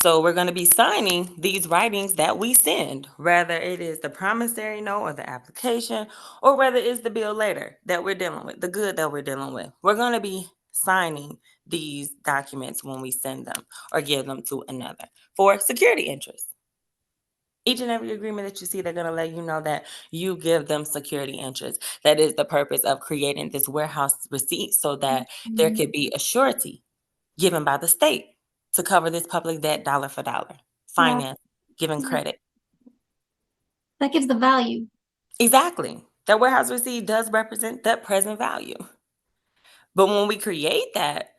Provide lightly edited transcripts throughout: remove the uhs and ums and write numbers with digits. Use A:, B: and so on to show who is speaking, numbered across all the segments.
A: So we're going to be signing these writings that we send, whether it is the promissory note or the application, or whether it's the bill later that we're dealing with, the good that we're dealing with. We're going to be signing these documents when we send them or give them to another for security interests. Each and every agreement that you see, they're going to let you know that you give them security interest. That is the purpose of creating this warehouse receipt, so that there
B: Mhm.
A: could be a surety given by the state to cover this public debt dollar for dollar,
B: Wow.
A: finance, given
B: Yeah.
A: credit.
B: That gives the value.
A: Exactly. That warehouse receipt does represent that present value. But when we create that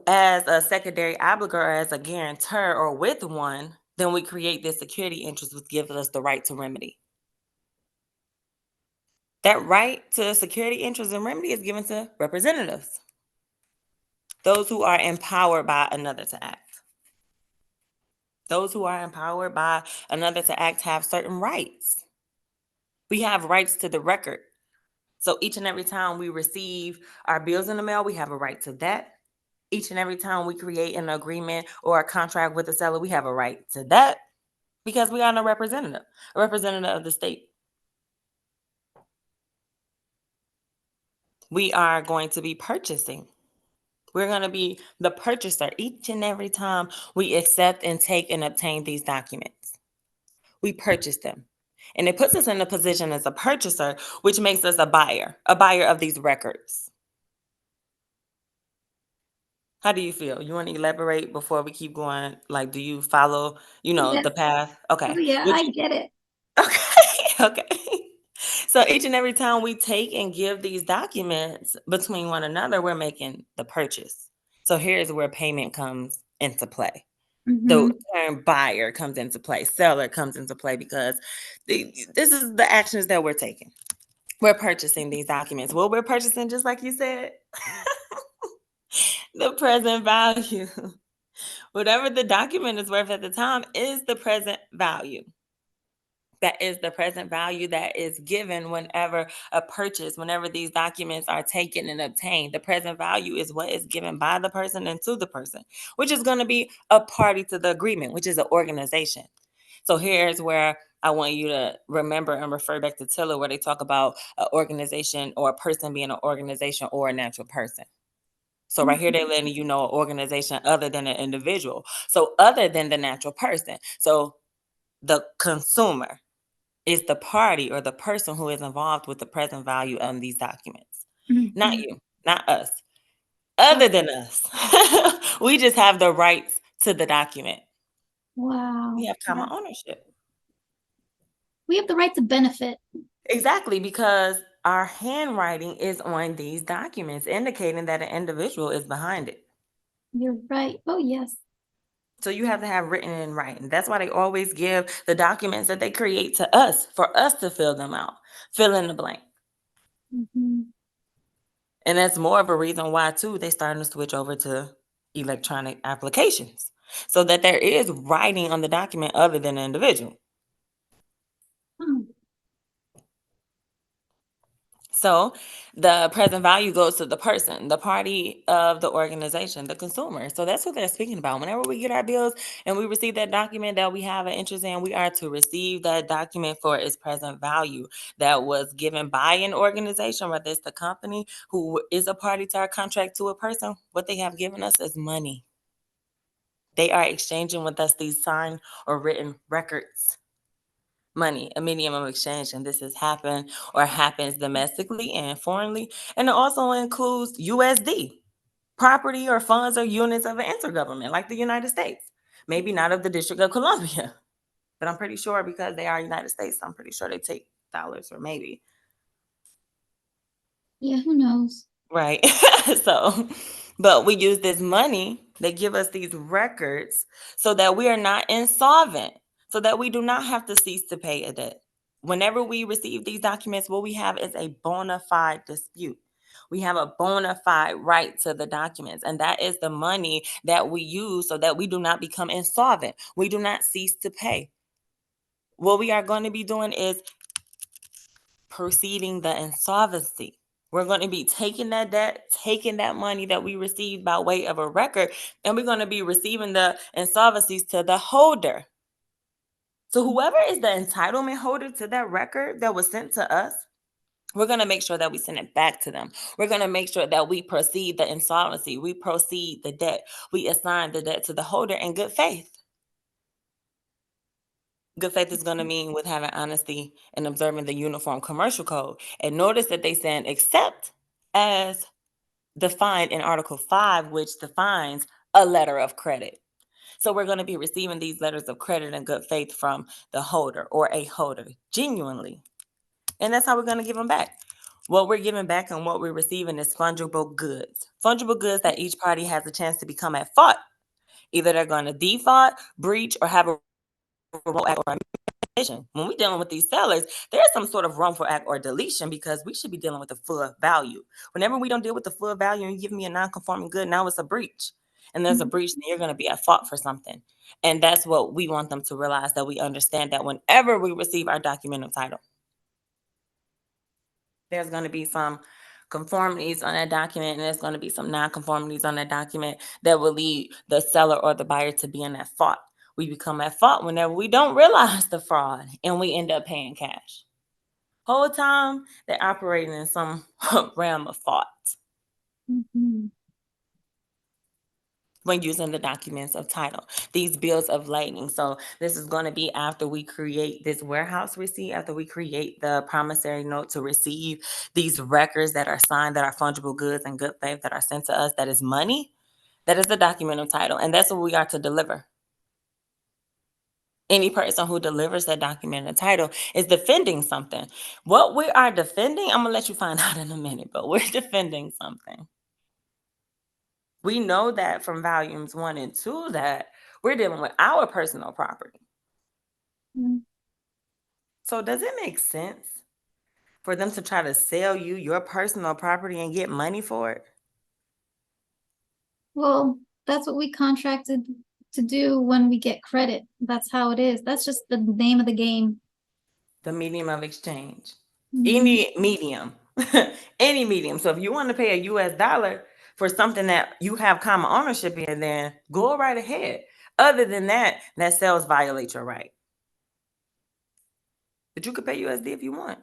A: as a secondary obligor or as a guarantor or with one, then we create this security interest, which gives us the right to remedy. That right to security interest and remedy is given to representatives, those who are empowered by another to act. Those who are empowered by another to act have certain rights. We have rights to the record. So each and every time we receive our bills in the mail, we have a right to that. Each and every time we create an agreement or a contract with the seller, we have a right to that because we are a representative of the state. We are going to be purchasing. We're going to be the purchaser each and every time we accept and take and obtain these documents. We purchase them. And it puts us in a position as a purchaser, which makes us a buyer of these records. How do you feel? You want to elaborate before we keep going? Like, do you follow,
B: Yes.
A: the path?
B: Oh,
A: Okay.
B: yeah,
A: Would
B: I
A: you?
B: get it.
A: Okay. Okay. So each and every time we take and give these documents between one another, we're making the purchase. So here's where payment comes into play. The
B: Hmm.
A: term buyer comes into play, seller comes into play, because this is the actions that we're taking. We're purchasing these documents. Well, we're purchasing, just like you said, the present value. Whatever the document is worth at the time is the present value. That is the present value that is given whenever a purchase, whenever these documents are taken and obtained. The present value is what is given by the person and to the person, which is going to be a party to the agreement, which is an organization. So here's where I want you to remember and refer back to Tiller, where they talk about an organization or a person being an organization or a natural person. So right here, they're letting you know an organization other than an individual. So other than the natural person. So the consumer is the party or the person who is involved with the present value of these documents. Not
B: Hmm.
A: you, not us. Other than us. We just have the rights to the document. We
B: Wow.
A: have common
B: Yeah.
A: ownership.
B: We have the right to benefit.
A: Exactly, because our handwriting is on these documents, indicating that an individual is behind it.
B: You're right. Oh, yes.
A: So you have to have written in writing. That's why they always give the documents that they create to us for us to fill them out, fill in the blank.
B: Hmm.
A: And that's more of a reason why, too, they starting to switch over to electronic applications, so that there is writing on the document other than the individual.
B: Hmm.
A: So the present value goes to the person, the party of the organization, the consumer. So that's what they're speaking about. Whenever we get our bills and we receive that document that we have an interest in, we are to receive that document for its present value that was given by an organization, whether it's the company who is a party to our contract to a person. What they have given us is money. They are exchanging with us these signed or written records. Money, a medium of exchange, and this has happened or happens domestically and foreignly, and it also includes USD, property or funds or units of an intergovernment like the United States. Maybe not of the District of Columbia, but I'm pretty sure because they are United States, I'm pretty sure they take dollars, or maybe.
B: Yeah, who knows?
A: Right. So, but we use this money, they give us these records so that we are not insolvent, so that we do not have to cease to pay a debt. Whenever we receive these documents, what we have is a bona fide dispute. We have a bona fide right to the documents, and that is the money that we use so that we do not become insolvent. We do not cease to pay. What we are going to be doing is proceeding the insolvency. We're going to be taking that debt, taking that money that we received by way of a record, and we're going to be receiving the insolvencies to the holder. So whoever is the entitlement holder to that record that was sent to us, we're going to make sure that we send it back to them. We're going to make sure that we proceed the insolvency, we proceed the debt, we assign the debt to the holder in good faith. Good faith is going to mean with having honesty and observing the Uniform Commercial Code. And notice that they said except as defined in Article 5, which defines a letter of credit. So we're going to be receiving these letters of credit in good faith from the holder or a holder, genuinely. And that's how we're going to give them back. What we're giving back and what we're receiving is fungible goods. Fungible goods that each party has a chance to become at fault. Either they're going to default, breach, or have a wrongful act or deletion. When we're dealing with these sellers, there's some sort of wrongful act or deletion because we should be dealing with the full value. Whenever we don't deal with the full value and you give me a non-conforming good, now it's a breach. And there's a breach, then you're going to be at fault for something. And that's what we want them to realize, that we understand that whenever we receive our document of title, there's going to be some conformities on that document, and there's going to be some non-conformities on that document that will lead the seller or the buyer to be in at fault. We become at fault whenever we don't realize the fraud and we end up paying cash. Whole time they're operating in some realm of fault when using the documents of title, these bills of lading. So this is going to be after we create this warehouse receipt, after we create the promissory note to receive these records that are signed, that are fungible goods and good faith that are sent to us, that is money, that is the document of title. And that's what we are to deliver. Any person who delivers that document of title is defending something. What we are defending, I'm going to let you find out in a minute, but we're defending something. We know that from volumes 1 and 2 that we're dealing with our personal property. So does it make sense for them to try to sell you your personal property and get money for it?
B: Well, that's what we contracted to do when we get credit. That's how it is. That's just the name of the game.
A: The medium of exchange. Any medium. Any medium. So if you want to pay a US dollar for something that you have common ownership in, then go right ahead. Other than that, that sales violate your right. But you could pay USD if you want.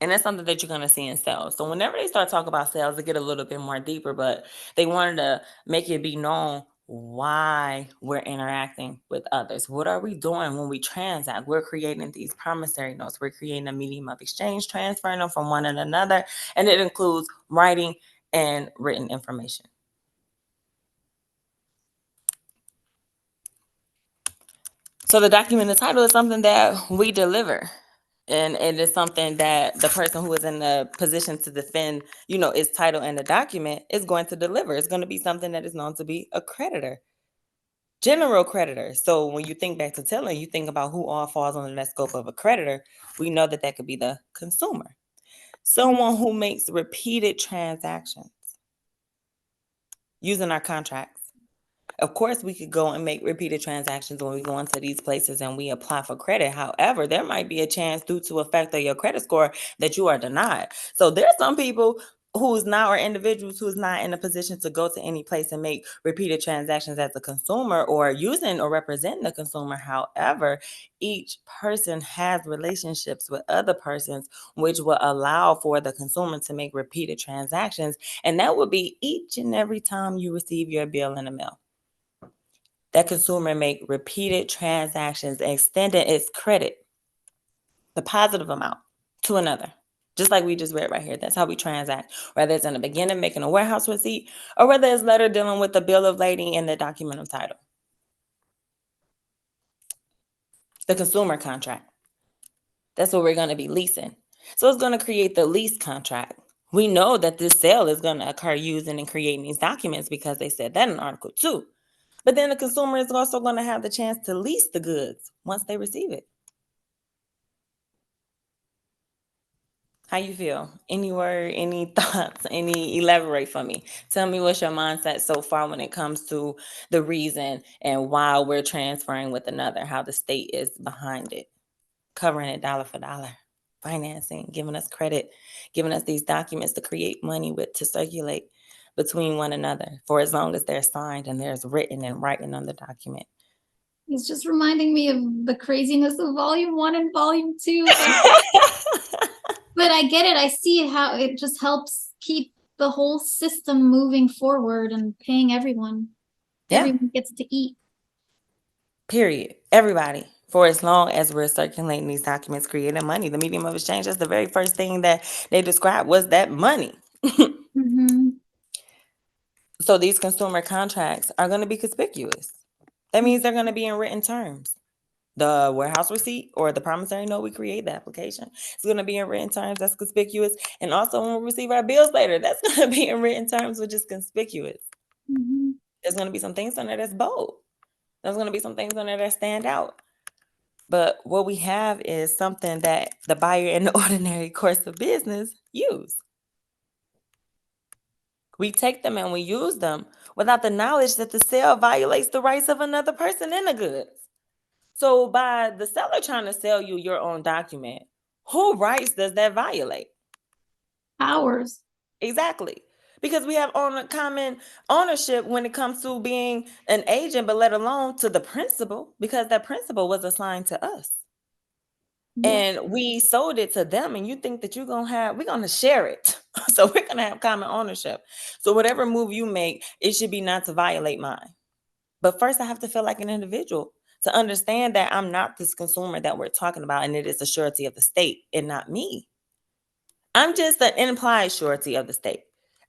A: And that's something that you're going to see in sales. So whenever they start talking about sales, they get a little bit more deeper, but they wanted to make it be known why we're interacting with others. What are we doing when we transact? We're creating these promissory notes. We're creating a medium of exchange, transferring them from one to another, and it includes writing and written information. So the document of title is something that we deliver. And it is something that the person who is in the position to defend, its title and the document is going to deliver. It's going to be something that is known to be a creditor, general creditor. So when you think back to telling, you think about who all falls under that scope of a creditor. We know that that could be the consumer, someone who makes repeated transactions using our contracts. Of course, we could go and make repeated transactions when we go into these places and we apply for credit. However, there might be a chance due to a fact of your credit score that you are denied. So there's some people who's not, or individuals who's not in a position to go to any place and make repeated transactions as a consumer or using or representing the consumer. However, each person has relationships with other persons, which will allow for the consumer to make repeated transactions. And that would be each and every time you receive your bill in the mail. That consumer make repeated transactions, extending its credit, the positive amount, to another. Just like we just read right here. That's how we transact. Whether it's in the beginning making a warehouse receipt, or whether it's later dealing with the bill of lading and the document of title. The consumer contract. That's what we're going to be leasing. So it's going to create the lease contract. We know that this sale is going to occur using and creating these documents because they said that in Article 2. But then the consumer is also going to have the chance to lease the goods once they receive it. How you feel? Any word, any thoughts, any elaborate for me? Tell me what's your mindset so far when it comes to the reason and why we're transferring with another, how the state is behind it, covering it dollar for dollar. financing, giving us credit, giving us these documents to create money with, to circulate between one another for as long as they're signed and there's written and writing on the document.
B: It's just reminding me of the craziness of volume one and volume two. But I get it. I see how it just helps keep the whole system moving forward and paying everyone.
A: Yeah,
B: Everyone gets to eat.
A: period. Everybody. For as long as we're circulating these documents, creating money, the medium of exchange, that's the very first thing that they described was that money.
B: Mm-hmm.
A: So these consumer contracts are going to be conspicuous. That means they're going to be in written terms. The warehouse receipt or the promissory note we create, the application, it's going to be in written terms. That's conspicuous. And also when we receive our bills later, that's going to be in written terms, which is conspicuous.
B: Mm-hmm.
A: There's going to be some things on there that's bold. There's going to be some things on there that stand out. But what we have is something that the buyer in the ordinary course of business use. We take them and we use them without the knowledge that the sale violates the rights of another person in the goods. So by the seller trying to sell you your own document, who rights does that violate?
B: Hours.
A: Exactly. Because we have on common ownership when it comes to being an agent, but let alone to the principal, because that principal was assigned to us.
B: Yeah.
A: And we sold it to them, and you think that we're gonna share it. So we're gonna have common ownership. So whatever move you make, it should be not to violate mine. But first, I have to feel like an individual to understand that I'm not this consumer that we're talking about, and it is a surety of the state and not me. I'm just an implied surety of the state.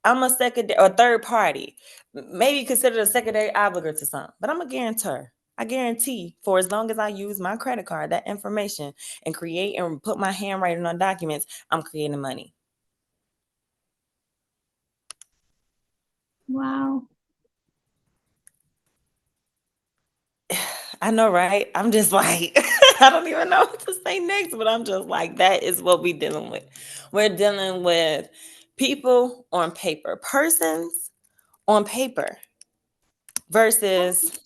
A: I'm a secondary or third party, maybe considered a secondary obligor to some, but I'm a guarantor. I guarantee for as long as I use my credit card, that information, and create and put my handwriting on documents, I'm creating money.
B: Wow.
A: I know, right? I'm just like, I don't even know what to say next, but I'm just like, that is what we're dealing with. We're dealing with people on paper, persons on paper versus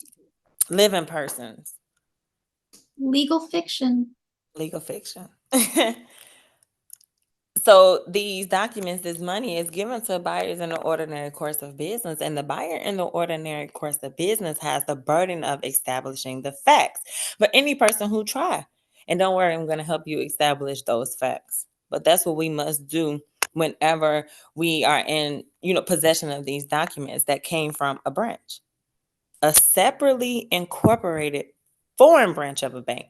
A: living persons,
B: Legal fiction.
A: legal fiction. So these documents, this money is given to buyers in the ordinary course of business, and the buyer in the ordinary course of business has the burden of establishing the facts for any person who try. And don't worry, I'm going to help you establish those facts. But that's what we must do whenever we are in, possession of these documents that came from a branch, a separately incorporated foreign branch of a bank.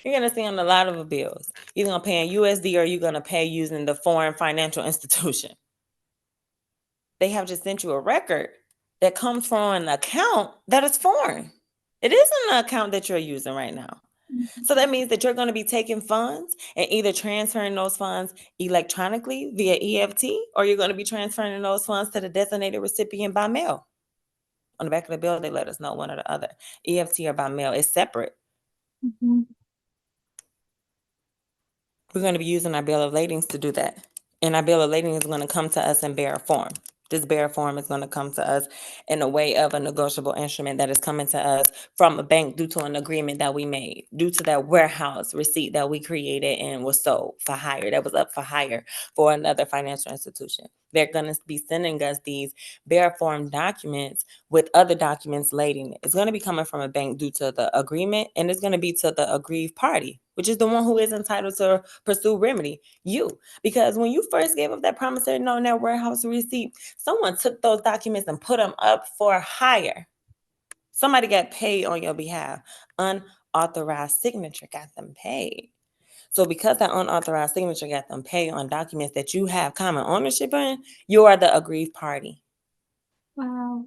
A: You're going to see on a lot of the bills, you're going to pay in USD or you're going to pay using the foreign financial institution. They have just sent you a record that comes from an account that is foreign. It isn't an account that you're using right now. So that means that you're going to be taking funds and either transferring those funds electronically via EFT, or you're going to be transferring those funds to the designated recipient by mail. On the back of the bill, they let us know one or the other. EFT or by mail is separate.
B: Mm-hmm.
A: We're going to be using our bill of ladings to do that. And our bill of lading is going to come to us in bearer form. This bearer form is going to come to us in a way of a negotiable instrument that is coming to us from a bank due to an agreement that we made, due to that warehouse receipt that we created and was sold for hire, that was up for hire for another financial institution. They're going to be sending us these bearer form documents with other documents lading. It's going to be coming from a bank due to the agreement, and it's going to be to the aggrieved party, which is the one who is entitled to pursue remedy, you. Because when you first gave up that promissory note and that warehouse receipt, someone took those documents and put them up for hire. Somebody got paid on your behalf. Unauthorized signature got them paid. So because that unauthorized signature got them paid on documents that you have common ownership in, you are the aggrieved party.
B: Wow.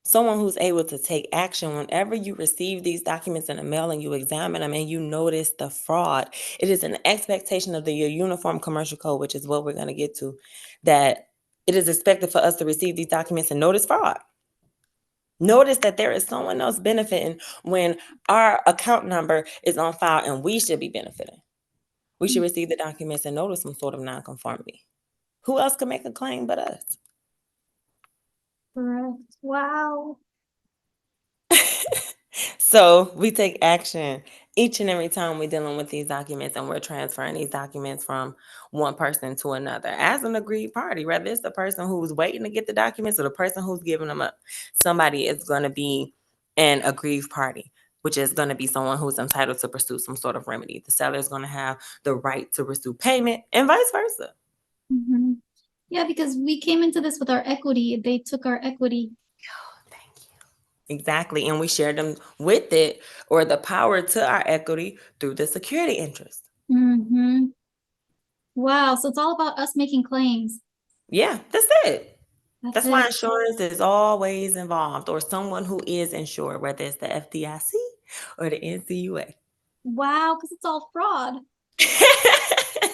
A: Someone who's able to take action whenever you receive these documents in the mail and you examine them and you notice the fraud. It is an expectation of the Uniform Commercial Code, which is what we're going to get to, that it is expected for us to receive these documents and notice fraud. Notice that there is someone else benefiting when our account number is on file and we should be benefiting. We should receive the documents and notice some sort of nonconformity. Who else can make a claim but us?
B: Correct. Wow.
A: So we take action Each and every time we're dealing with these documents and we're transferring these documents from one person to another as an agreed party, whether it's the person who's waiting to get the documents or the person who's giving them up, somebody is going to be an aggrieved party, which is going to be someone who's entitled to pursue some sort of remedy. The seller is going to have the right to pursue payment and vice versa.
B: Hmm. Yeah, because we came into this with our equity. They took our equity.
A: Thank you. Exactly. And we share them with it or the power to our equity through the security interest.
B: Hmm. Wow. So it's all about us making claims.
A: Yeah, that's it.
B: That's
A: That's why
B: it.
A: insurance is always involved, or someone who is insured, whether it's the FDIC or the NCUA.
B: Wow, because it's all fraud.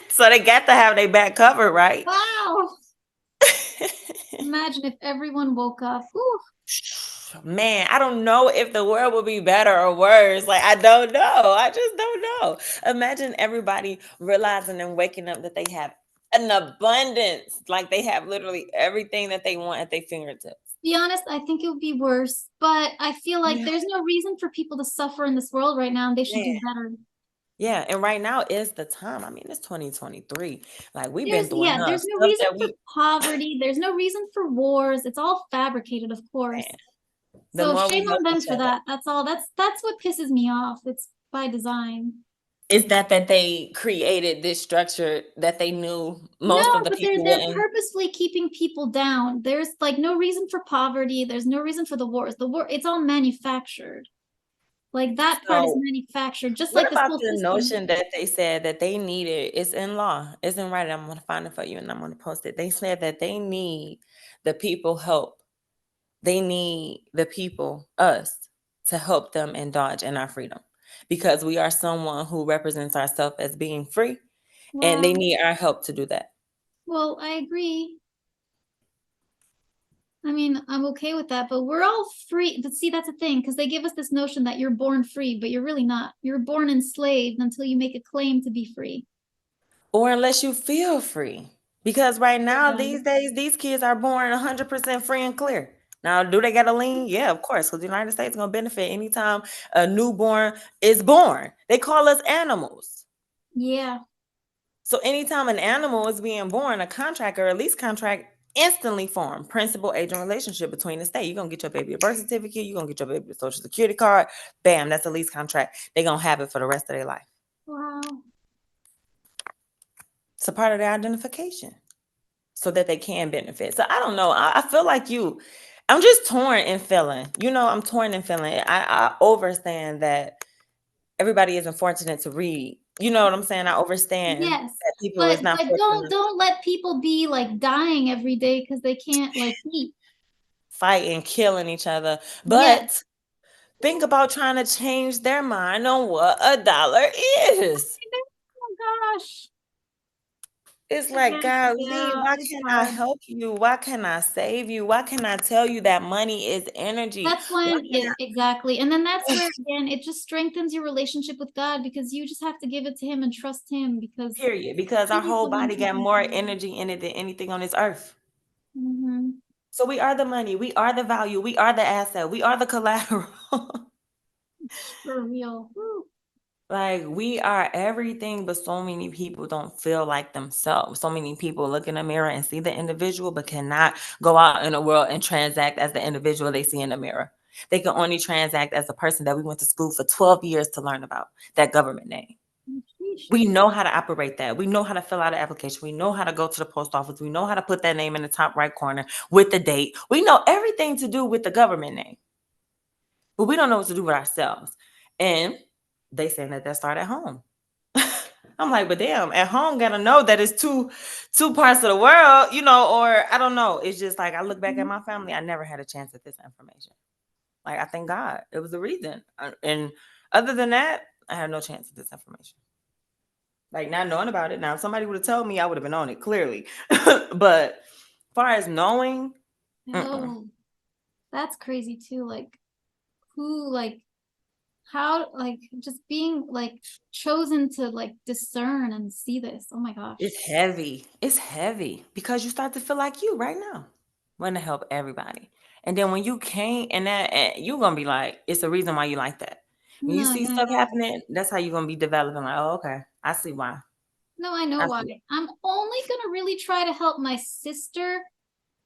A: So they got to have their back covered, right?
B: Wow. Imagine if everyone woke up. Whew.
A: Man, I don't know if the world will be better or worse. Like, I don't know. I just don't know. Imagine everybody realizing and waking up that they have an abundance. Like, they have literally everything that they want at their fingertips.
B: Be honest, I think it would be worse. But I feel like
A: Yeah.
B: there's no reason for people to suffer in this world right now, and they should
A: Man.
B: do better.
A: Yeah, and right now is the time. I mean, it's 2023. Like, we've been
B: There's
A: through
B: yeah,
A: enough
B: there's no
A: stuff
B: reason
A: that
B: for poverty. There's no reason for wars. It's all fabricated, of course.
A: man, the
B: So
A: more we
B: shame
A: help
B: on them
A: each
B: for
A: other.
B: that. That's all. That's what pisses me off. It's by design.
A: Is that they created this structure that they knew
B: No,
A: most of the
B: but they're
A: people
B: they're
A: wouldn't.
B: purposefully keeping people down. There's like no reason for poverty. There's no reason for the wars. The war, it's all manufactured. Like that part is
A: So,
B: manufactured, just
A: what
B: like this
A: about
B: whole
A: the
B: system.
A: notion that they said that they needed? It's in law, it's in writing. I'm going to find it for you and I'm going to post it. They said that they need the people help. They need the people, us, to help them indulge in our freedom because we are someone who represents ourselves as being free and they
B: Wow.
A: need our help to do that.
B: Well, I agree. I mean, I'm okay with that, but we're all free. But see, that's the thing, because they give us this notion that you're born free, but you're really not. You're born enslaved until you make a claim to be free.
A: Or unless you feel free. Because right now,
B: Yeah.
A: these days, these kids are born 100% free and clear. Now, do they got a lien? Yeah, of course, because the United States is going to benefit anytime a newborn is born. They call us animals.
B: Yeah.
A: So anytime an animal is being born, a contract or a lease contract instantly form principal agent relationship between the state. You're gonna get your baby a birth certificate, you're gonna get your baby a social security card. Bam, that's a lease contract. They're gonna have it for the rest of their life.
B: Wow.
A: It's a part of their identification so that they can benefit. So I don't know. I feel like I'm just torn and feeling. I'm torn and feeling. I understand that everybody isn't fortunate to read. You know what I'm saying? I understand
B: Yes.
A: that people is
B: But
A: not
B: don't
A: fortunate
B: don't let people be like dying every day because they can't like eat.
A: fighting, killing each other.
B: Yes.
A: But think about trying to change their mind on what a dollar is.
B: Oh gosh.
A: It's like,
B: Yeah,
A: golly,
B: yeah,
A: why
B: it's
A: can't I
B: hard.
A: help you? Why can I save you? Why can I tell you that money is energy?
B: That's
A: Why
B: when,
A: can
B: yeah, exactly. And then that's
A: I?
B: where, again, it just strengthens your relationship with God because you just have to give it to Him and trust Him because
A: Period. Because our
B: He's
A: whole
B: the one
A: body got
B: taking
A: more
B: care of
A: energy in it than anything on this earth.
B: Mhm.
A: So we are the money. We are the value. We are the asset. We are the collateral.
B: For real. Woo.
A: Like we are everything, but so many people don't feel like themselves. So many people look in the mirror and see the individual, but cannot go out in the world and transact as the individual they see in the mirror. They can only transact as a person that we went to school for 12 years to learn about, that government name.
B: Sheesh.
A: We know how to operate that. We know how to fill out an application. We know how to go to the post office. We know how to put that name in the top right corner with the date. We know everything to do with the government name, but we don't know what to do with ourselves. And they saying that start at home. I'm like, but damn, at home gotta know that it's two parts of the world, or I don't know. It's just like I look back at my family, I never had a chance at this information. Like I thank God. It was a reason. And other than that, I had no chance at this information. Like not knowing about it. Now, if somebody would have told me, I would have been on it clearly. But as far as knowing, mm-mm.
B: Oh, that's crazy too. Like, who, like, how, like, just being, like, chosen to, like, discern and see this. Oh my gosh.
A: It's heavy. It's heavy because you start to feel like you right now want to help everybody. And then when you can't, and that you're gonna be like, it's the reason why you like that. When you
B: No,
A: see
B: yeah,
A: stuff
B: yeah.
A: happening, that's how you're gonna be developing. Like, oh, okay, I see why.
B: No, I know
A: I
B: why.
A: see it.
B: I'm only gonna really try to help my sister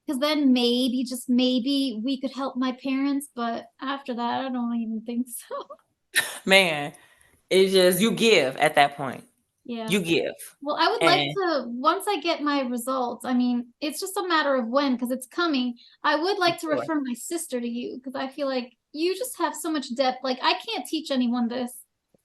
B: because then maybe, just maybe, we could help my parents. But after that, I don't even think so.
A: Man, it's just you give at that point.
B: Yeah.
A: You give.
B: Well, I would like
A: And
B: to, once I get my results, I mean, it's just a matter of when, because it's coming. I would
A: of
B: like to
A: course.
B: refer my sister to you because I feel like you just have so much depth. Like, I can't teach anyone this.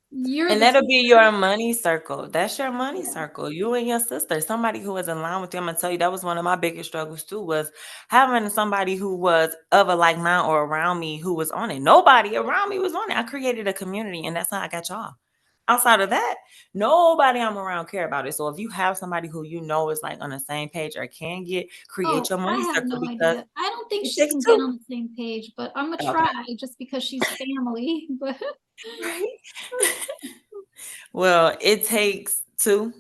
B: You're
A: And
B: the
A: that'll be
B: teacher.
A: your money circle. That's your money
B: Yeah.
A: circle. You and your sister, somebody who is in line with you. I'm gonna tell you that was one of my biggest struggles too, was having somebody who was of a like mind or around me who was on it. Nobody around me was on it. I created a community, and that's how I got y'all. Outside of that, nobody I'm around care about it. So if you have somebody who you know is like on the same page or can get, create
B: Oh,
A: your
B: I
A: money
B: have
A: circle
B: no
A: because
B: idea. I don't think
A: it
B: she
A: takes
B: can get
A: two.
B: on the same page, but I'm gonna
A: Okay.
B: try just because she's family. But
A: Right. Well, it takes two.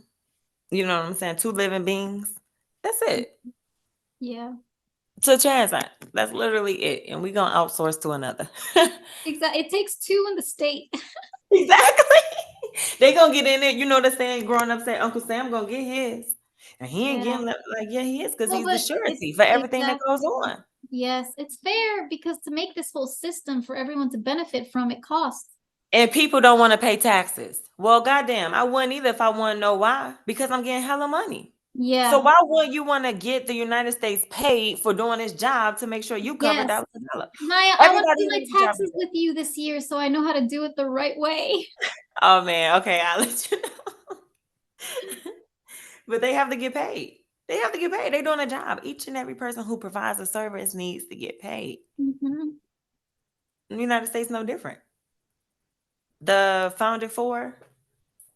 A: You know what I'm saying? Two living beings. That's it.
B: yeah,
A: To transact. That's literally it. And we gonna outsource to another.
B: exactly. It takes two in the state.
A: Exactly. They gonna get in it. You know the saying growing up saying Uncle Sam gonna get his. And he ain't
B: Yeah.
A: getting like, yeah, he is because
B: Well,
A: he's the
B: but it's
A: surety for everything that goes
B: exactly.
A: on.
B: Yes, it's fair because to make this whole system for everyone to benefit from, it costs.
A: And people don't want to pay taxes. Well, goddamn, I wouldn't either if I want to know why. Because I'm getting hella money. So
B: Yeah.
A: why would you want to get the United States paid for doing this job to make sure you cover
B: Yes.
A: dollar to dollar?
B: Maya, I want to
A: Everybody
B: do my
A: needs a job to do
B: taxes
A: that.
B: with you this year so I know how to do it the right way.
A: Oh man, okay, I'll let you know. But they have to get paid. They have to get paid. They're doing a job. Each and every person who provides a service needs to get paid.
B: Mhm.
A: The United States no different. The founded for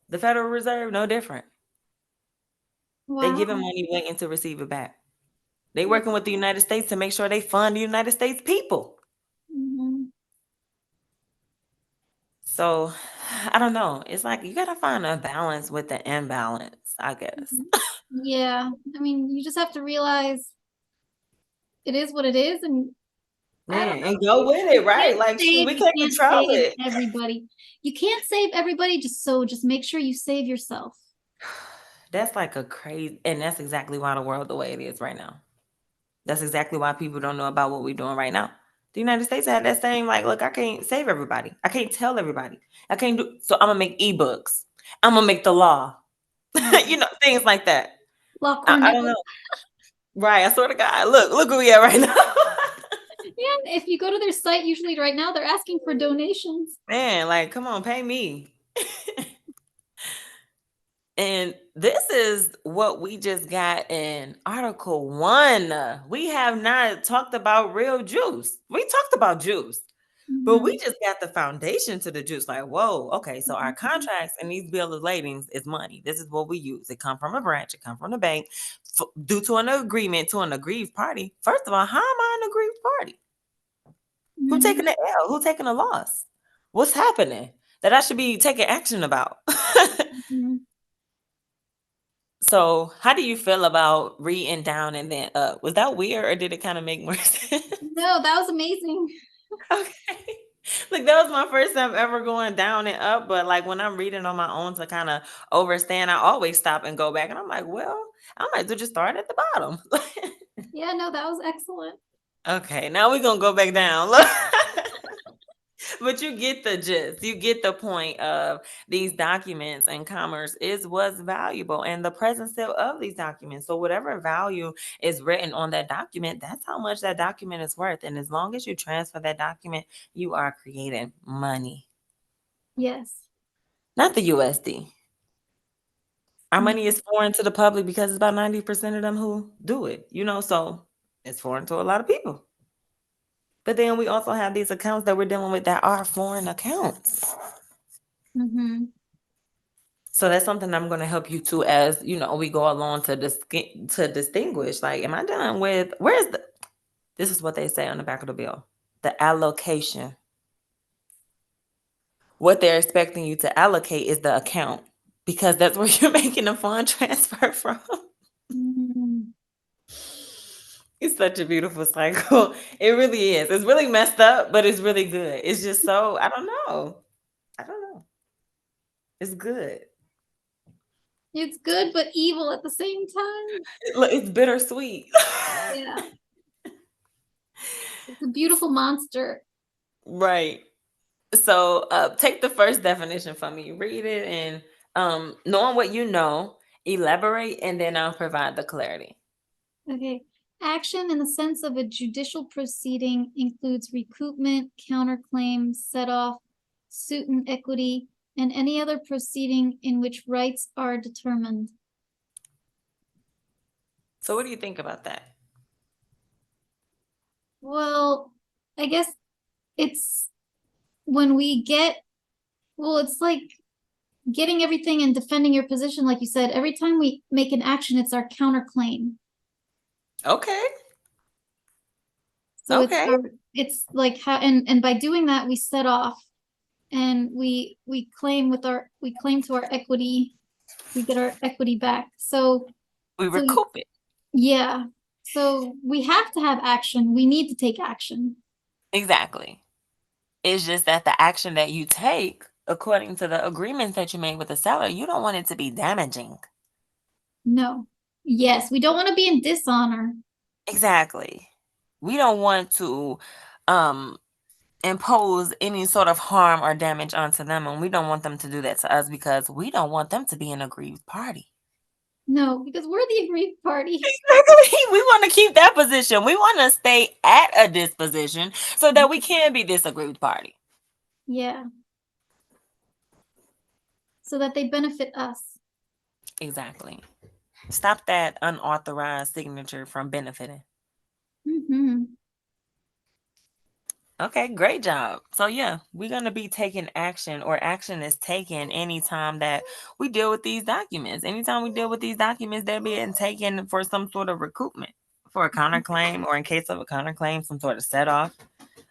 A: the Federal Reserve no different. They giving
B: Wow.
A: money waiting to receive it back. They
B: Yeah.
A: working with the United States to make sure they fund the United States people.
B: Mhm.
A: So I don't know. It's like you gotta find a balance with the imbalance, I guess.
B: Mhm. Yeah. I mean, you just have to realize it is what it is, and I don't
A: Man, and
B: know.
A: go with it, right? Like shoot, we
B: You
A: can't
B: can't
A: control
B: save
A: it.
B: everybody. You can't save everybody, just make sure you save yourself.
A: That's like a crazy, and that's exactly why the world the way it is right now. That's exactly why people don't know about what we're doing right now. The United States had that same like, look, I can't save everybody. I can't tell everybody. I can't do so. I'm gonna make ebooks. I'm gonna make the law.
B: Yeah.
A: Things like that.
B: La
A: I don't
B: Cornell.
A: know. Right. I swear to God. Look where we at right now.
B: Yeah, if you go to their site, usually right now they're asking for donations.
A: Man, like, come on, pay me. And this is what we just got in Article 1. We have not talked about real juice. We talked about juice, but we
B: Mhm.
A: just got the foundation to the juice. Like, whoa, okay, so our
B: Mhm.
A: contracts and these bill of ladings is money. This is what we use. It come from a branch. It come from the bank due to an agreement to an aggrieved party. First of all, how am I an aggrieved party? Who taking
B: Mhm.
A: the L? Who taking the loss? What's happening that I should be taking action about?
B: Mhm.
A: So, how do you feel about reading down and then up? Was that weird or did it kind of make more sense?
B: No, that was amazing.
A: Okay. Like that was my first time ever going down and up, but like when I'm reading on my own to kind of overstand, I always stop and go back and I'm like, well, I might as well just start at the bottom.
B: Yeah, no, that was excellent.
A: Okay, now we're gonna go back down. Look. But you get the gist. You get the point of these documents and commerce is what's valuable and the present sale of these documents. So whatever value is written on that document, that's how much that document is worth. And as long as you transfer that document, you are creating money.
B: Yes.
A: Not the USD. Our money
B: No.
A: is foreign to the public because it's about 90% of them who do it, so it's foreign to a lot of people. But then we also have these accounts that we're dealing with that are foreign accounts.
B: Mhm.
A: So that's something I'm going to help you to as we go along to distinguish. Like, am I dealing with where's the? This is what they say on the back of the bill: the allocation. What they're expecting you to allocate is the account because that's where you're making the fund transfer from.
B: Mhm.
A: It's such a beautiful cycle. It really is. It's really messed up, but it's really good. It's just so I don't know. I don't know. It's good.
B: It's good but evil at the same time.
A: Look, it's bittersweet.
B: Yeah. It's a beautiful monster.
A: Right. So take the first definition from me. Read it and knowing what you know, elaborate, and then I'll provide the clarity.
B: Okay. Action in the sense of a judicial proceeding includes recoupment, counterclaim, set off, suit in equity, and any other proceeding in which rights are determined.
A: So what do you think about that?
B: Well, I guess it's when we get, well, it's like getting everything and defending your position, like you said. Every time we make an action, it's our counterclaim.
A: Okay.
B: So
A: Okay.
B: it's like how, and by doing that, we set off and we claim we claim to our equity, we get our equity back.
A: We
B: So
A: recoup it.
B: yeah. So we have to have action. We need to take action.
A: Exactly. It's just that the action that you take, according to the agreements that you made with the seller, you don't want it to be damaging.
B: No. Yes, we don't want to be in dishonor.
A: Exactly. We don't want to um impose any sort of harm or damage onto them, and we don't want them to do that to us because we don't want them to be an aggrieved party.
B: No, because we're the aggrieved party.
A: Exactly. We want to keep that position. We want to stay at a disposition so that we can be this aggrieved party.
B: Yeah. So that they benefit us.
A: Exactly. Stop that unauthorized signature from benefiting.
B: Mm-hmm.
A: Okay, great job. So yeah, we're gonna be taking action, or action is taken anytime that we deal with these documents. Anytime we deal with these documents, they're being taken for some sort of recoupment, for a counterclaim, or in case of a counterclaim, some sort of set off,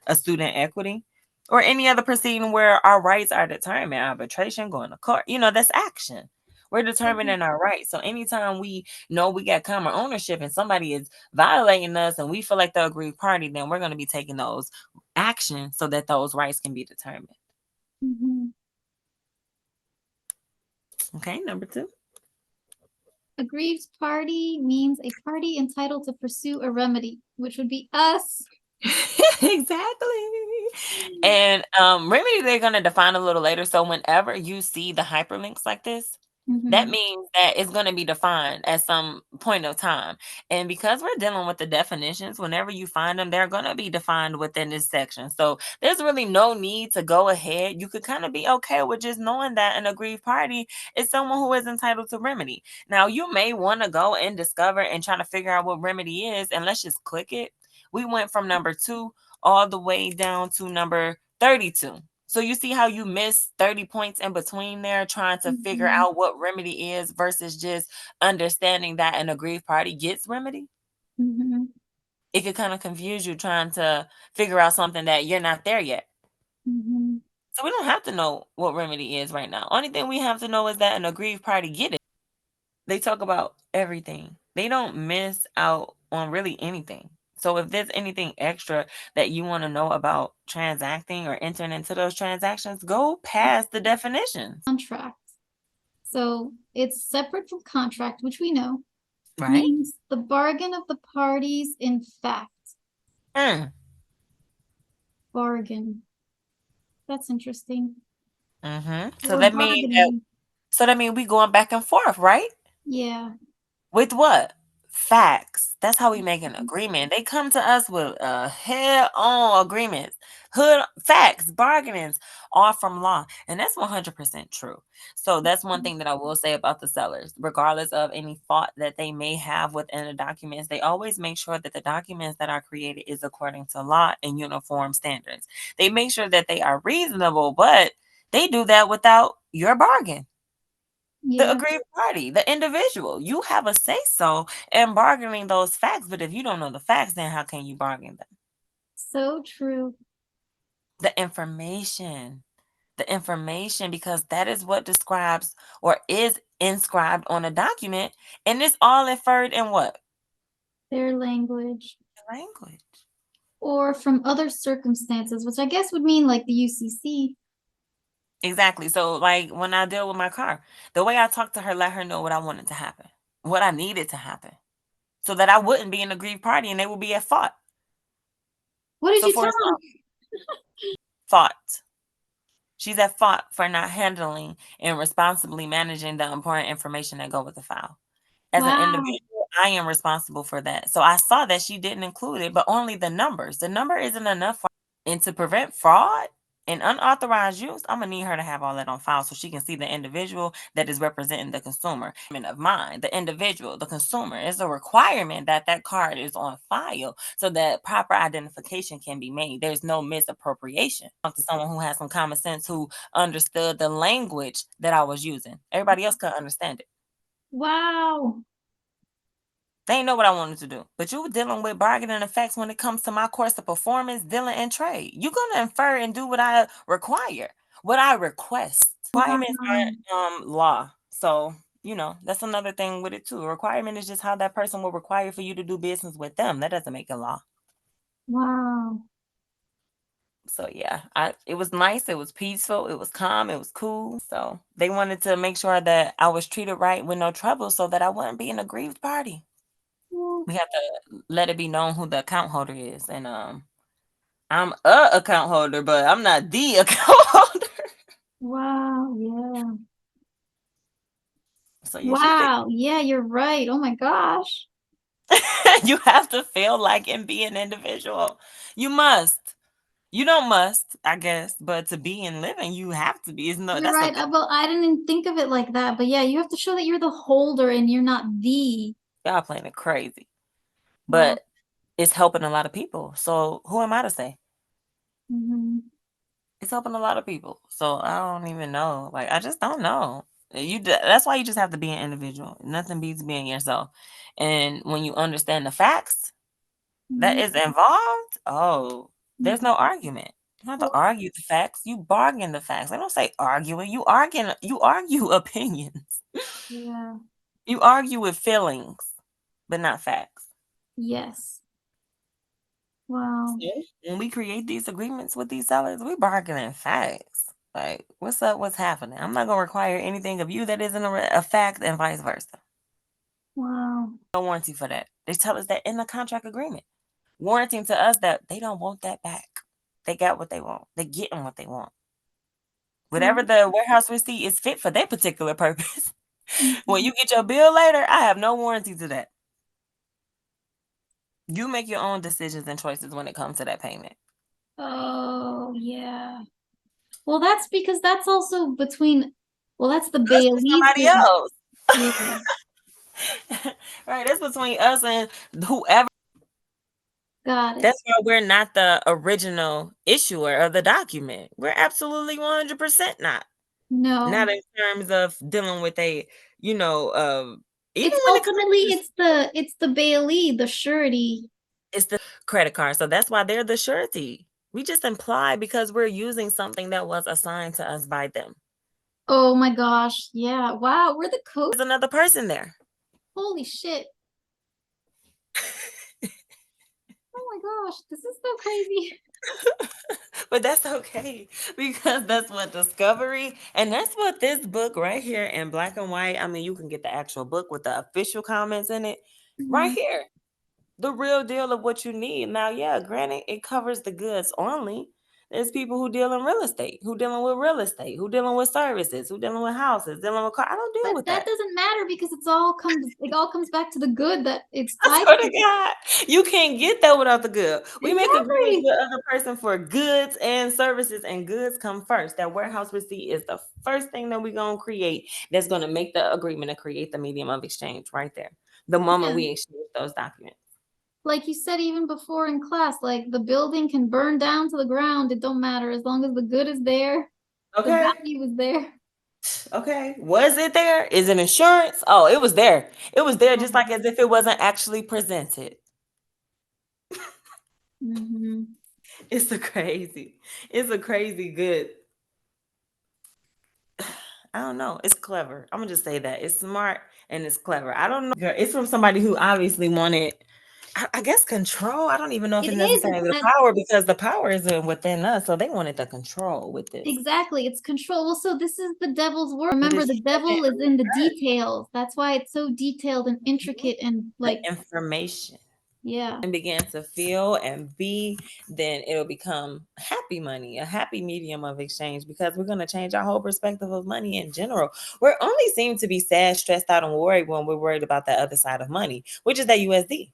A: a student equity, or any other proceeding where our rights are determined, arbitration, going to court. That's action. We're determining our rights. So anytime we know we got common ownership and somebody is violating us and we feel like the aggrieved party, then we're going to be taking those actions so that those rights can be determined.
B: Mm-hmm.
A: Okay, number two.
B: Aggrieved party means a party entitled to pursue a remedy, which would be us.
A: Exactly. And remedy they're gonna define a little later. So whenever you see the hyperlinks like this, that
B: Mm-hmm.
A: means that it's going to be defined at some point of time. And because we're dealing with the definitions, whenever you find them, they're going to be defined within this section. So there's really no need to go ahead. You could kind of be okay with just knowing that an aggrieved party is someone who is entitled to remedy. Now, you may want to go and discover and try to figure out what remedy is, and let's just click it. We went from number 2 all the way down to number 32. So you see how you miss 30 points in between there trying to figure
B: Mm-hmm.
A: out what remedy is versus just understanding that an aggrieved party gets remedy?
B: Mm-hmm.
A: It could kind of confuse you trying to figure out something that you're not there yet.
B: Mm-hmm.
A: So we don't have to know what remedy is right now. Only thing we have to know is that an aggrieved party get it. They talk about everything. They don't miss out on really anything. So if there's anything extra that you want to know about transacting or entering into those transactions, go past the definitions.
B: Contract. So it's separate from contract, which we know
A: Right?
B: means the bargain of the parties in fact.
A: Mm,
B: Bargain. That's interesting.
A: mm-hmm. So
B: We're
A: that means that
B: bargaining.
A: we going back and forth, right?
B: Yeah.
A: With what? Facts. That's how we make an agreement. They come to us with head-on agreements. Hood facts, bargainings, all from law. And that's 100% true. So that's one thing that I will say about the sellers. Regardless of any fault that they may have within the documents, they always make sure that the documents that are created is according to law and uniform standards. They make sure that they are reasonable, but they do that without your bargain. The
B: Yeah.
A: aggrieved party, the individual. You have a say so in bargaining those facts, but if you don't know the facts, then how can you bargain them?
B: So true.
A: The information. The information, because that is what describes or is inscribed on a document, and it's all inferred in what?
B: Their language.
A: Language.
B: Or from other circumstances, which I guess would mean like the UCC.
A: Exactly. So, like when I deal with my car, the way I talk to her, let her know what I wanted to happen, what I needed to happen, so that I wouldn't be in a grief party and they would be at fault.
B: What did
A: So,
B: you
A: for
B: tell him?
A: example, fault. She's at fault for not handling and responsibly managing the important information that go with the file. As an
B: Wow.
A: individual, I am responsible for that. So I saw that she didn't include it, but only the numbers. The number isn't enough for, and to prevent fraud and unauthorized use, I'm gonna need her to have all that on file so she can see the individual that is representing the consumer. Of mine, the individual, the consumer, is a requirement that that card is on file so that proper identification can be made. There's no misappropriation. Talk to someone who has some common sense who understood the language that I was using. Everybody else couldn't understand it.
B: Wow.
A: They ain't know what I wanted to do. But you were dealing with bargaining effects when it comes to my course of performance, dealing, and trade. You're gonna infer and do what I require, what I request. Requirements
B: Wow.
A: aren't law. So, that's another thing with it too. A requirement is just how that person will require for you to do business with them. That doesn't make it law.
B: Wow.
A: So yeah, it was nice, it was peaceful, it was calm, it was cool. So they wanted to make sure that I was treated right with no trouble so that I wouldn't be in a grieved party.
B: Yeah.
A: We have to let it be known who the account holder is. And I'm a account holder, but I'm not the account holder.
B: Wow. Yeah.
A: So you should think
B: Wow. Yeah, you're right. Oh my gosh.
A: you have to feel like and be an individual. You must. You don't must, I guess, but to be in living, you have to be. It's no,
B: You're
A: that's
B: right.
A: okay.
B: Well, I didn't even think of it like that, but yeah, you have to show that you're the holder and you're not the.
A: Y'all playing it crazy,
B: Wow.
A: but it's helping a lot of people. So who am I to say?
B: Hmm.
A: It's helping a lot of people. So I don't even know. Like I just don't know. That's why you just have to be an individual. Nothing beats being yourself. And when you understand the facts that
B: Hmm.
A: is involved, oh, there's no
B: Hmm.
A: argument. You don't have to argue the facts. You bargain the facts. I don't say arguing. You argue opinions.
B: Yeah.
A: You argue with feelings, but not facts.
B: Yes. Wow.
A: So when we create these agreements with these sellers, we bargaining facts. Like, what's up? What's happening? I'm not gonna require anything of you that isn't a fact, and vice versa.
B: Wow.
A: No warranty for that. They tell us that in the contract agreement, warranting to us that they don't want that back. They got what they want. They getting what they want. Whatever
B: Wow.
A: the warehouse receipt is fit for their particular purpose. When
B: Mhm.
A: you get your bill later, I have no warranty to that. You make your own decisions and choices when it comes to that payment.
B: Oh, yeah. Well, that's because that's also between, well, that's the
A: Us and
B: Bailey's
A: somebody
B: business.
A: else.
B: Yeah.
A: Right, that's between us and whoever.
B: Got it.
A: That's why we're not the original issuer of the document. We're absolutely 100% not. Not
B: No.
A: in terms of dealing with even
B: It's
A: when it comes
B: ultimately
A: to
B: it's the Bailey, the surety.
A: it's the credit card. So that's why they're the surety. We just imply because we're using something that was assigned to us by them.
B: Oh my gosh. Yeah. Wow. We're the code.
A: There's another person there.
B: Holy shit. Oh my gosh. This is so crazy.
A: But that's okay because that's what discovery and that's what this book right here in black and white. I mean, you can get the actual book with the official comments in it right
B: Mhm.
A: here. The real deal of what you need. Now, yeah, granted, it covers the goods only. There's people who deal in real estate, who dealing with real estate, who dealing with services, who dealing with houses, dealing with car. I don't deal
B: But
A: with
B: that
A: that.
B: doesn't matter because it all comes back to the good that it's
A: I
B: tied
A: swear to
B: to.
A: God, you can't get that without the good. We make agreements
B: Exactly.
A: with other person for goods and services, and goods come first. That warehouse receipt is the first thing that we're gonna create. That's gonna make the agreement and create the medium of exchange right there. The moment
B: Yeah.
A: we exchange those documents.
B: Like you said even before in class, like the building can burn down to the ground. It don't matter as long as the good is there, the
A: Okay.
B: value is there.
A: Okay. Was it there? Is it insurance? Oh, it was there. It was there just
B: Oh.
A: like as if it wasn't actually presented.
B: Hmm.
A: It's a crazy. It's a crazy good. I don't know. It's clever. I'm gonna just say that. It's smart and it's clever. I don't know. Girl, it's from somebody who obviously wanted I guess control. I don't even know if
B: It
A: it's
B: is.
A: necessarily the power because the power isn't within us. So they wanted the control with this.
B: Exactly. It's control. Well, so this is the devil's work.
A: But
B: Remember,
A: it's
B: the
A: driven
B: devil is
A: in
B: in the
A: reverse.
B: details. That's why it's so detailed and
A: Mhm.
B: intricate and
A: The
B: like,
A: information
B: yeah.
A: and begin to feel and be, then it'll become happy money, a happy medium of exchange because we're going to change our whole perspective of money in general. We're only seem to be sad, stressed out, and worried when we're worried about the other side of money, which is that USD.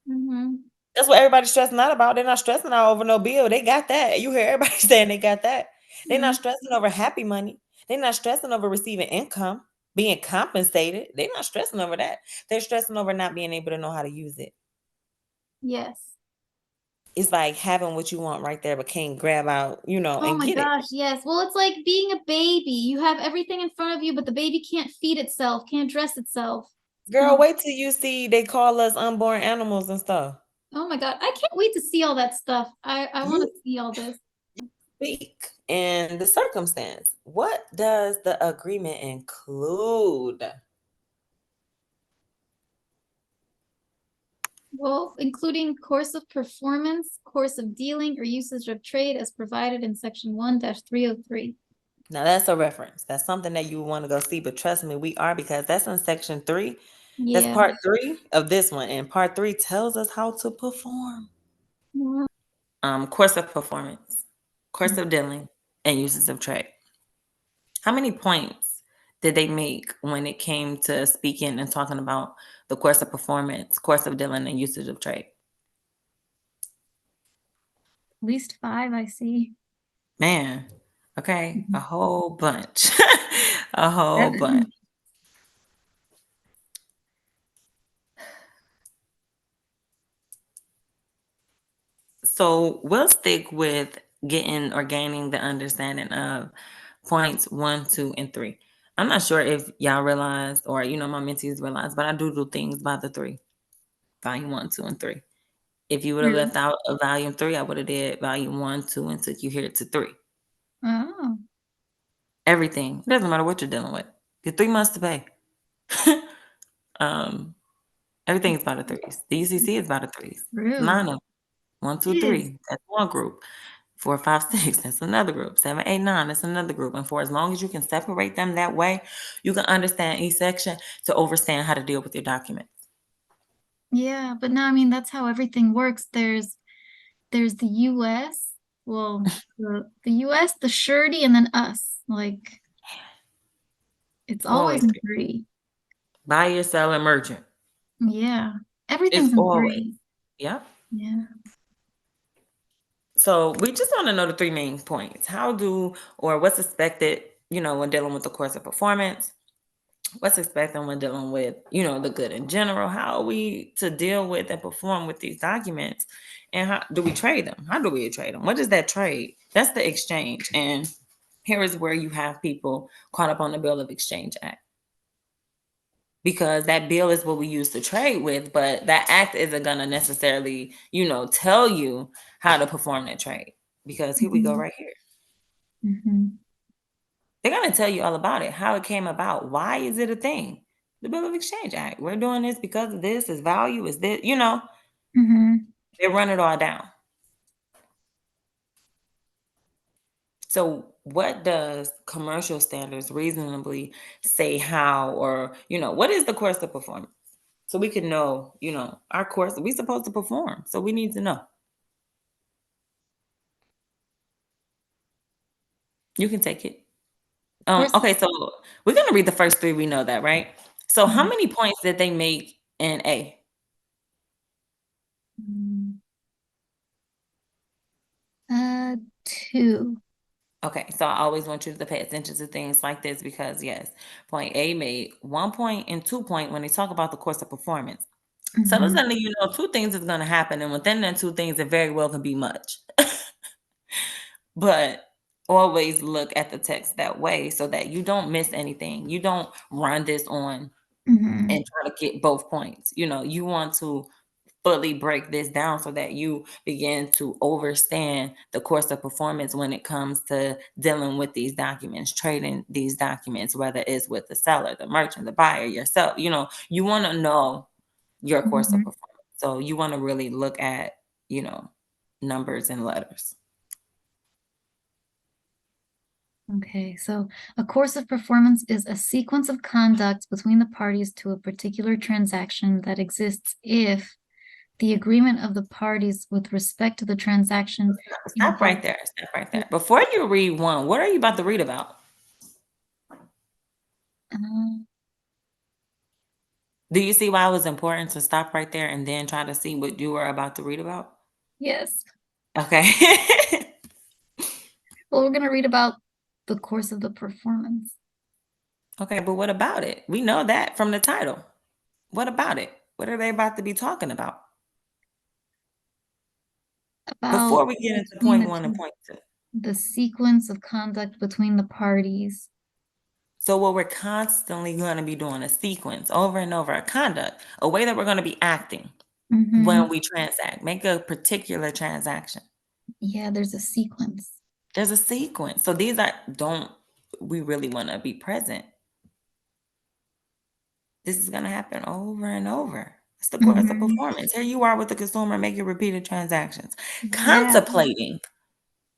B: Mm-hmm.
A: That's what everybody's stressing out about. They're not stressing out over no bill. They got that. You hear everybody saying they got that. They're not stressing over happy money. They're not stressing over receiving income, being compensated. They're not stressing over that. They're stressing over not being able to know how to use it.
B: Yes.
A: It's like having what you want right there, but can't grab out,
B: Oh
A: and
B: my
A: get it.
B: gosh, yes. Well, it's like being a baby. You have everything in front of you, but the baby can't feed itself, can't dress itself.
A: Girl, wait till you see they call us unborn animals and stuff.
B: Oh my God. I can't wait to see all that stuff. I want to
A: You
B: see all this.
A: speak and the circumstance. What does the agreement include?
B: Well, including course of performance, course of dealing, or usage of trade as provided in section 1-303.
A: Now that's a reference. That's something that you want to go see, but trust me, we are because that's in section 3. That's
B: Yeah.
A: part 3 of this one, and part 3 tells us how to perform.
B: Yeah.
A: Course of performance, course of dealing, and uses of trade. How many points did they make when it came to speaking and talking about the course of performance, course of dealing, and usage of trade?
B: At least 5, I see.
A: Man, okay, a
B: Mhm.
A: whole bunch, a whole bunch.
B: 7.
A: So we'll stick with getting or gaining the understanding of points 1, 2, and 3. I'm not sure if y'all realize or my mentees realize, but I do things by the 3, volume 1, 2, and 3. If you would have
B: Really?
A: left out a volume 3, I would have did volume 1, 2, and took you here to 3.
B: Oh.
A: Everything. It doesn't matter what you're dealing with. Your 3 months to pay. um, Everything is by the threes. The UCC is by the threes.
B: True.
A: 9 of them. 1,
B: It
A: 2,
B: is.
A: 3. That's one group. 4, 5, 6. That's another group. 7, 8, 9. That's another group. And for as long as you can separate them that way, you can understand each section to understand how to deal with your documents.
B: Yeah, but now I mean that's how everything works. There's the US, well, the US, the surety, and then us. Like it's always
A: Always
B: in
A: be.
B: 3.
A: Buyer, seller, merchant.
B: Yeah.
A: It's
B: Everything's in
A: always.
B: 3.
A: Yep.
B: Yeah.
A: So we just want to know the 3 main points. How do or what's expected, when dealing with the course of performance? What's expected when dealing with, the good in general? How are we to deal with and perform with these documents? And how do we trade them? How do we trade them? What is that trade? That's the exchange. And here is where you have people caught up on the Bill of Exchange Act. Because that bill is what we use to trade with, but that act isn't going to necessarily, tell you how to perform that trade. Because here we go right here.
B: Mm-hmm.
A: They're going to tell you all about it, how it came about. Why is it a thing? The Bill of Exchange Act. We're doing this because of this, is value, is this,
B: Mm-hmm.
A: they run it all down. So what does commercial standards reasonably say how, or, what is the course of performance? So we can know, our course, we're supposed to perform. So we need to know. You can take it.
B: Of course.
A: Okay, so we're gonna read the first 3. We know that, right? So how many points did they make in A?
B: Mm. 2.
A: Okay, so I always want you to pay attention to things like this because yes, point A made 1 point and 2 point when they talk about the course of performance. So that's
B: Mm-hmm.
A: letting you know 2 things is gonna happen, and within that 2 things, it very well can be much. But always look at the text that way so that you don't miss anything. You don't run this on
B: Mm-hmm.
A: and try to get both points. You want to fully break this down so that you begin to understand the course of performance when it comes to dealing with these documents, trading these documents, whether it's with the seller, the merchant, the buyer, yourself. You want to know your course of
B: Mm-hmm.
A: performance. So you want to really look at, you know, numbers and letters.
B: Okay, so a course of performance is a sequence of conduct between the parties to a particular transaction that exists if the agreement of the parties with respect to the transaction
A: Stop right
B: involves.
A: there. Stop right there. Before you read one, what are you about to read about?
B: Uh,
A: Do you see why it was important to stop right there and then try to see what you were about to read about?
B: yes.
A: Okay.
B: Well, we're gonna read about the course of the performance.
A: Okay, but what about it? We know that from the title. What about it? What are they about to be talking about?
B: About
A: Before we get into
B: between
A: point
B: the
A: one and
B: two,
A: point two.
B: the sequence of conduct between the parties.
A: So what we're constantly going to be doing a sequence over and over, a conduct, a way that we're going to be acting when
B: Mm-hmm.
A: we transact, make a particular transaction.
B: Yeah, there's a sequence.
A: There's a sequence. So these are, don't we really want to be present? This is going to happen over and over. It's the course of
B: Mm-hmm.
A: performance. Here you are with the consumer making repeated transactions,
B: Yeah.
A: contemplating,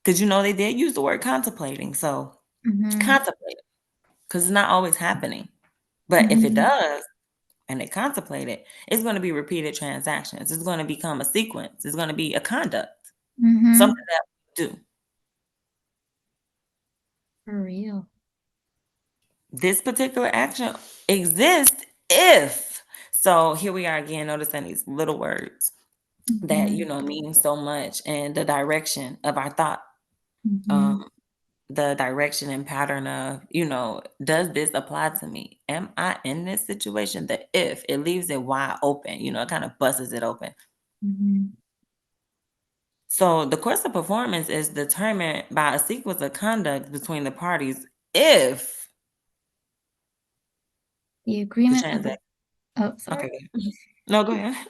A: because you know they did use the word contemplating. So
B: Mm-hmm.
A: contemplate, because it's not always happening. But if it
B: Mm-hmm.
A: does, and they contemplate it, it's going to be repeated transactions. It's going to become a sequence. It's going to be a conduct, something
B: Mm-hmm.
A: that we do.
B: For real.
A: This particular action exists if. So here we are again, noticing these little words that,
B: Mm-hmm.
A: mean so much and the direction of our thought.
B: Mm-hmm.
A: Um, the direction and pattern of, does this apply to me? Am I in this situation? The if, it leaves it wide open, it kind of busts it open.
B: Mm-hmm.
A: So the course of performance is determined by a sequence of conduct between the parties if
B: The
A: the
B: agreement of the
A: transaction.
B: oh,
A: Okay.
B: sorry.
A: No, go ahead.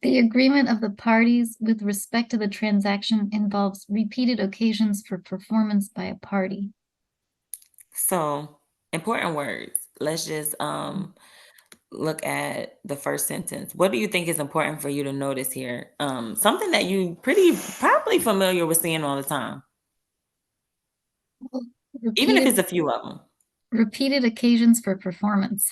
B: The agreement of the parties with respect to the transaction involves repeated occasions for performance by a party.
A: So important words. Let's just look at the first sentence. What do you think is important for you to notice here? Something that you pretty probably familiar with seeing all the time,
B: Well,
A: even if
B: repeated
A: it's a few of them.
B: repeated occasions for performance.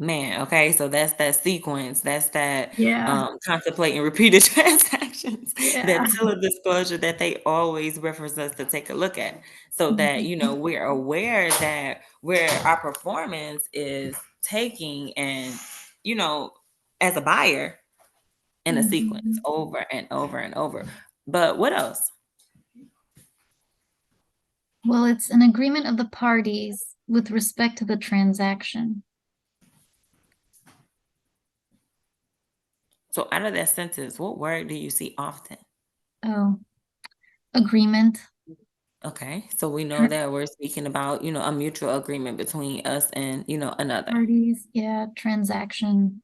A: Man, okay, so that's that sequence, that's that
B: Yeah.
A: contemplating repeated transactions,
B: Yeah.
A: that tiller disclosure that they always reference us to take a look at, so that
B: Mhm.
A: we're aware that where our performance is taking and you know as a buyer in a sequence
B: Mhm.
A: over and over and over. But what else?
B: Well, it's an agreement of the parties with respect to the transaction.
A: So out of that sentence, what word do you see often?
B: Oh, agreement.
A: Okay, so we know that we're speaking about, a mutual agreement between us and, another.
B: Parties, yeah, transaction.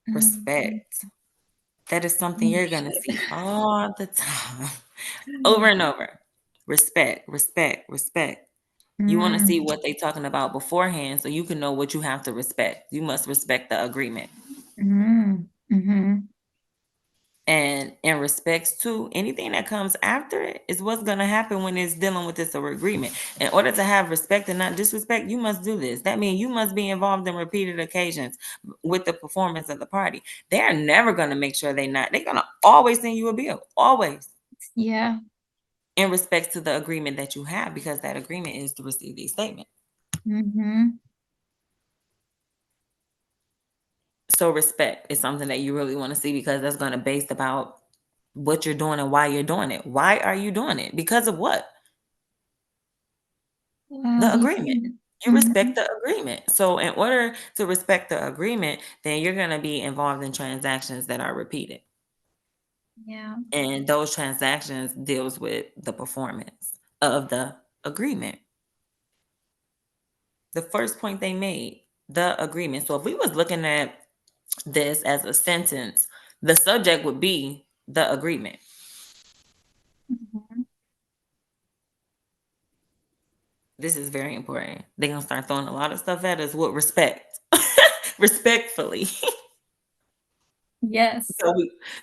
B: Um,
A: Respect. That is something
B: oh,
A: you're going to
B: shit.
A: see all the time, over and over. Respect, respect, respect. You want to see
B: Mm,
A: what they talking about beforehand so you can know what you have to respect. You must respect the agreement.
B: mhm.
A: And in respects to anything that comes after it is what's going to happen when it's dealing with this agreement. In order to have respect and not disrespect, you must do this. That means you must be involved in repeated occasions with the performance of the party. They're never going to make sure they're going to always send you a bill, always,
B: Yeah.
A: in respects to the agreement that you have, because that agreement is to receive these statements.
B: Mhm.
A: So respect is something that you really want to see, because that's going to base about what you're doing and why you're doing it. Why are you doing it? Because of what? The
B: The
A: agreement.
B: agreement.
A: You respect
B: Mhm.
A: the agreement. So in order to respect the agreement, then you're going to be involved in transactions that are repeated.
B: Yeah.
A: And those transactions deals with the performance of the agreement. The first point they made, the agreement. So if we was looking at this as a sentence, the subject would be the agreement.
B: Mhm.
A: This is very important. They're going to start throwing a lot of stuff at us with respect. Respectfully.
B: Yes.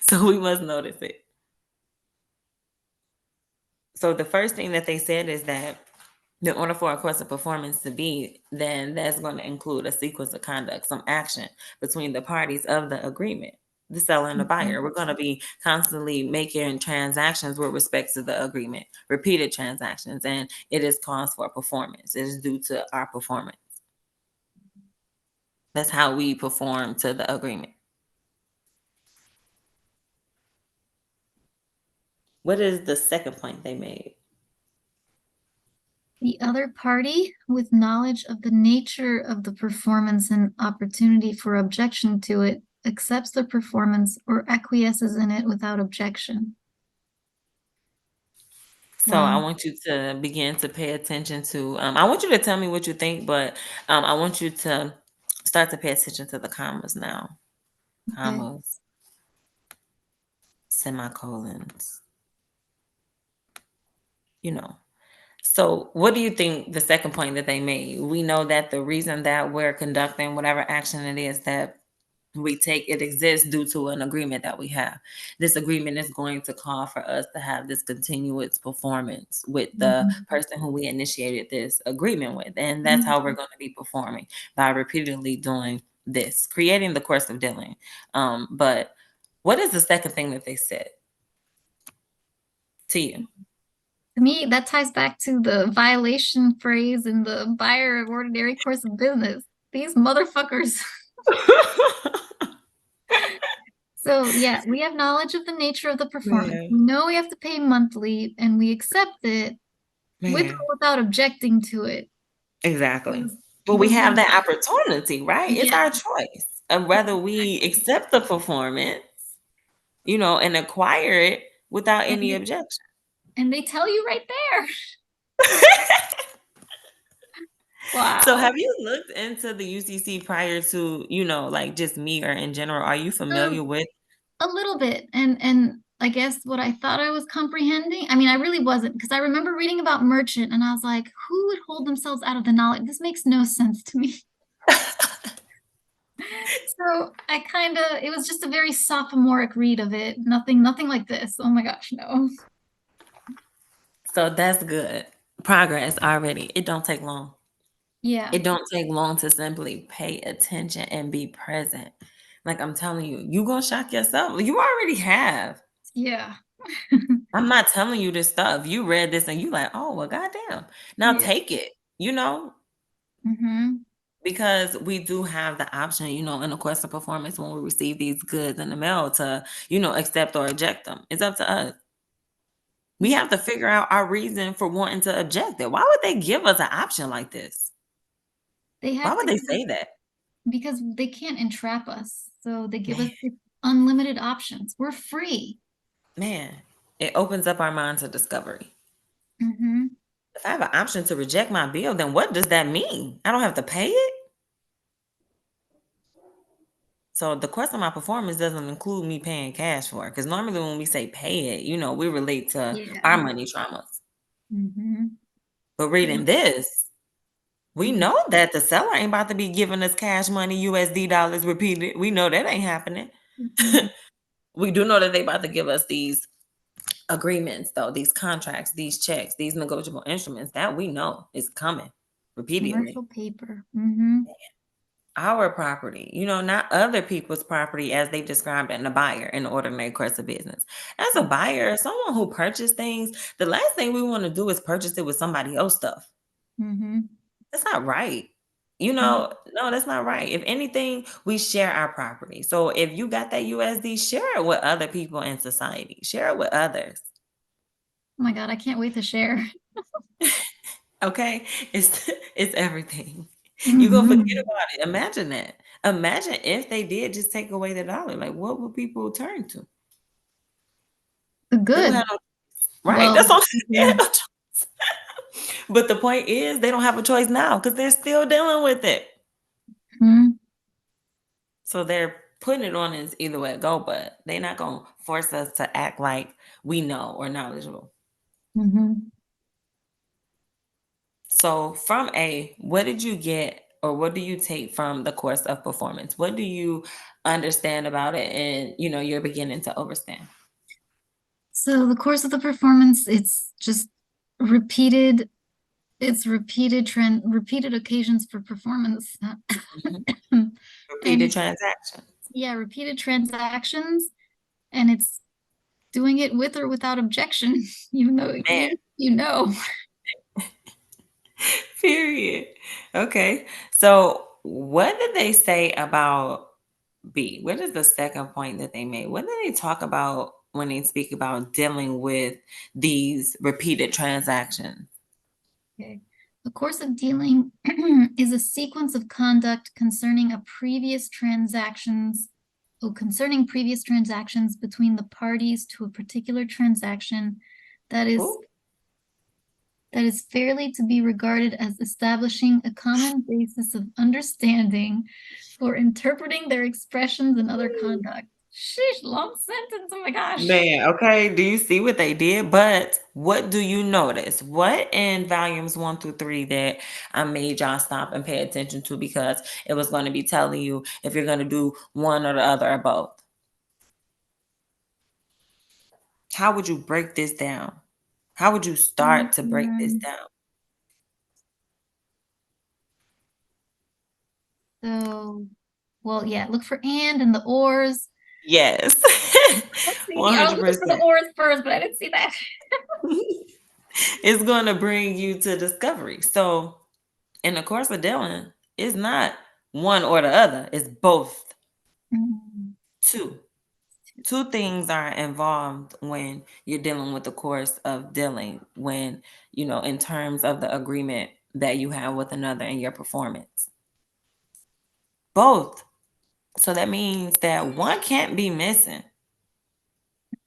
A: So we must notice it. So the first thing that they said is that in order for a course of performance to be, then that's going to include a sequence of conduct, some action between the parties of the agreement, the seller and the buyer.
B: Mhm.
A: We're going to be constantly making transactions with respect to the agreement, repeated transactions, and it is cause for performance. It is due to our performance. That's how we perform to the agreement. What is the second point they made?
B: The other party, with knowledge of the nature of the performance and opportunity for objection to it, accepts the performance or acquiesces in it without objection.
A: So I
B: Wow.
A: want you to begin to pay attention to. I want you to tell me what you think, but I want you to start to pay attention to the commas now.
B: Okay.
A: Commas, semicolons. You know. So, what do you think the second point that they made? We know that the reason that we're conducting whatever action it is that we take, it exists due to an agreement that we have. This agreement is going to call for us to have this continuous performance with the
B: Mhm.
A: person who we initiated this agreement with. And that's how we're
B: Mhm.
A: going to be performing, by repeatedly doing this, creating the course of dealing. But what is the second thing that they said to you?
B: To me, that ties back to the violation phrase in the buyer of ordinary course of business. These motherfuckers. So, yeah, we have knowledge of the nature of the performance.
A: Man,
B: We know we have to pay monthly and we accept it with
A: man.
B: or without objecting to it.
A: Exactly.
B: The,
A: But we
B: the
A: have that opportunity, right? It's
B: yeah,
A: our choice of whether we accept the performance, and acquire it without
B: and
A: any
B: they,
A: objection.
B: and they tell you right there.
A: So have
B: Wow.
A: you looked into the UCC prior to, like just me or in general? Are you familiar
B: Um,
A: with?
B: a little bit. And I guess what I thought I was comprehending, I mean, I really wasn't, because I remember reading about merchant and I was like, who would hold themselves out of the knowledge? This makes no sense to me. So I kind of, it was just a very sophomoric read of it. Nothing like this. Oh my gosh, no.
A: So that's good. Progress already. It don't take long.
B: Yeah,
A: It don't take long to simply pay attention and be present. Like I'm telling you, you gonna shock yourself. You already have.
B: yeah,
A: I'm not telling you this stuff. You read this and you like, oh well, goddamn. Now
B: yeah.
A: take it,
B: Hmm.
A: because we do have the option, in the course of performance when we receive these goods in the mail to, accept or reject them. It's up to us. We have to figure out our reason for wanting to object it. Why would they give us an option like this?
B: They
A: Why
B: have
A: would
B: to
A: they
B: give us
A: say that?
B: because they can't entrap us. So they give
A: Man,
B: us unlimited options. We're free.
A: man, it opens up our mind to discovery.
B: Hmm.
A: If I have an option to reject my bill, then what does that mean? I don't have to pay it? So the cost of my performance doesn't include me paying cash for it. Because normally when we say pay it, we relate to our
B: Yeah.
A: money traumas.
B: Hmm.
A: But reading this, we
B: Yeah.
A: know that the seller ain't about to be giving us cash money, USD dollars repeated. We know that ain't happening.
B: Mhm.
A: We do know that they about to give us these agreements, though, these contracts, these checks, these negotiable instruments. That we know is coming repeatedly.
B: Commercial paper. Hmm.
A: Our property, not other people's property as they described it in a buyer in the ordinary course of business. As a buyer, someone who purchased things, the last thing we want to do is purchase it with somebody else stuff.
B: Hmm.
A: That's not right.
B: No.
A: No, that's not right. If anything, we share our property. So if you got that USD, share it with other people in society. Share it with others.
B: Oh my God, I can't wait to share.
A: Okay? It's it's everything. You gonna forget
B: Hmm.
A: about it. Imagine that. Imagine if they did just take away the dollar. Like what would people turn to?
B: The
A: They would
B: good.
A: have no right.
B: Well,
A: That's all they had
B: mhm.
A: no choice. But the point is they don't have a choice now because they're still dealing with it. So they're putting it on as either way it go, but they're not gonna force us to act like we know or knowledgeable.
B: Hmm.
A: So from A, what did you get or what do you take from the course of performance? What do you understand about it, and you're beginning to understand?
B: So the course of the performance, it's just repeated, repeated occasions for performance.
A: Mhm.
B: And
A: Repeated
B: it's,
A: transaction.
B: yeah, repeated transactions, and it's doing it with or without objection, even though
A: Man,
B: you know.
A: period. Okay. So, what did they say about B? What is the second point that they made? What do they talk about when they speak about dealing with these repeated transactions?
B: Okay. The course of dealing is a sequence of conduct concerning previous transactions between the parties to a particular transaction that is
A: Ooh,
B: that is fairly to be regarded as establishing a common basis of understanding for interpreting their expressions and other conduct. Sheesh, long sentence. Oh my gosh.
A: man, okay. Do you see what they did? But what do you notice? What in volumes 1 through 3 that I made y'all stop and pay attention to, because it was going to be telling you if you're going to do one or the other or both? How would you break this down? How would you start to break this
B: Um,
A: down?
B: so, well, yeah, look for and the ors.
A: Yes.
B: Let's see. Yeah, I was looking for the
A: 100%.
B: ors first, but I didn't see that.
A: It's going to bring you to discovery. So, in the course of dealing, it's not one or the other, it's both.
B: Mm,
A: Two. Two things are involved when you're dealing with the course of dealing, when, in terms of the agreement that you have with another in your performance. Both. So that means that one can't be missing.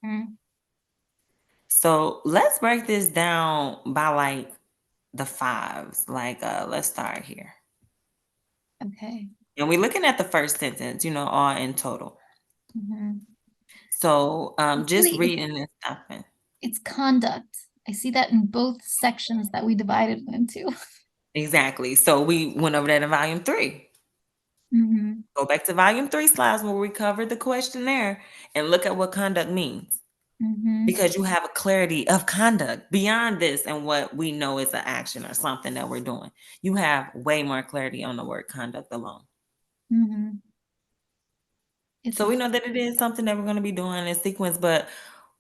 B: mm,
A: So let's break this down by like the fives. Like, let's start here.
B: okay.
A: And we're looking at the first sentence, all in total.
B: Mhm.
A: So just
B: Really,
A: reading and stopping.
B: it's conduct. I see that in both sections that we divided it into.
A: Exactly. So we went over that in volume 3.
B: Hmm.
A: Go back to volume 3 slides where we covered the questionnaire and look at what conduct means.
B: Hmm.
A: Because you have a clarity of conduct beyond this and what we know is an action or something that we're doing. You have way more clarity on the word conduct alone.
B: Hmm. It's
A: So
B: a
A: we know that it is something that we're going to be doing in sequence, but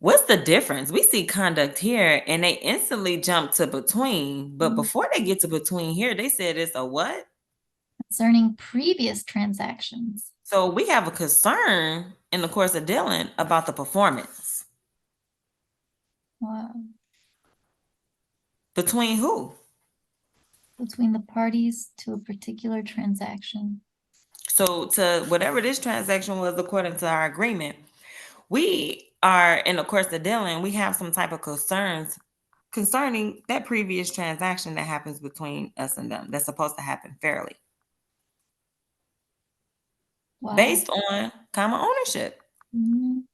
A: what's the difference? We see conduct here and they instantly jump to between, but before they get to between here, they said it's a what?
B: concerning previous transactions.
A: So we have a concern in the course of dealing about the performance.
B: Wow.
A: Between who?
B: Between the parties to a particular transaction.
A: So to whatever this transaction was according to our agreement, we are in the course of dealing, we have some type of concerns concerning that previous transaction that happens between us and them. That's supposed to happen fairly,
B: Wow.
A: based on common ownership.
B: Mhm.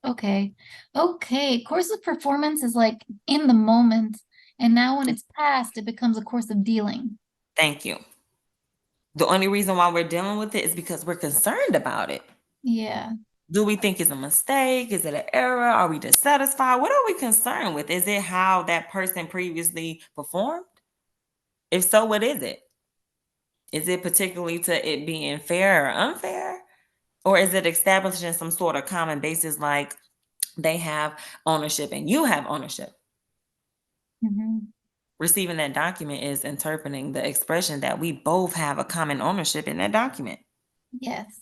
B: Okay. Okay. Course of performance is like in the moment. And now when it's past, it becomes a course of dealing.
A: Thank you. The only reason why we're dealing with it is because we're concerned about it.
B: Yeah.
A: Do we think it's a mistake? Is it an error? Are we dissatisfied? What are we concerned with? Is it how that person previously performed? If so, what is it? Is it particularly to it being fair or unfair? Or is it establishing some sort of common basis like they have ownership and you have ownership?
B: Hmm.
A: Receiving that document is interpreting the expression that we both have a common ownership in that document
B: Yes.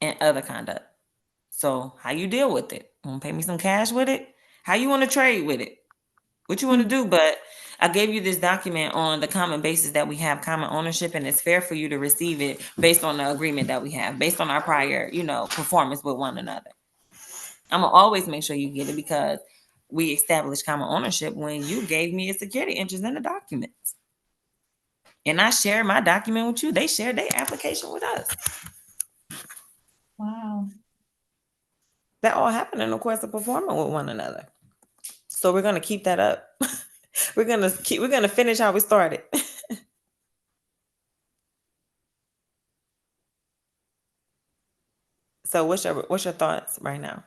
A: and other conduct. So how you deal with it? Want to pay me some cash with it? How you want to trade with it? What you want to
B: Mm.
A: do? But I gave you this document on the common basis that we have common ownership, and it's fair for you to receive it based on the agreement that we have, based on our prior, performance with one another. I'm gonna always make sure you get it because we established common ownership when you gave me a security interest in the documents. And I shared my document with you. They shared their application with us.
B: Wow.
A: That all happened in the course of performing with one another. So we're gonna keep that up. we're gonna finish how we started. So what's your thoughts right now?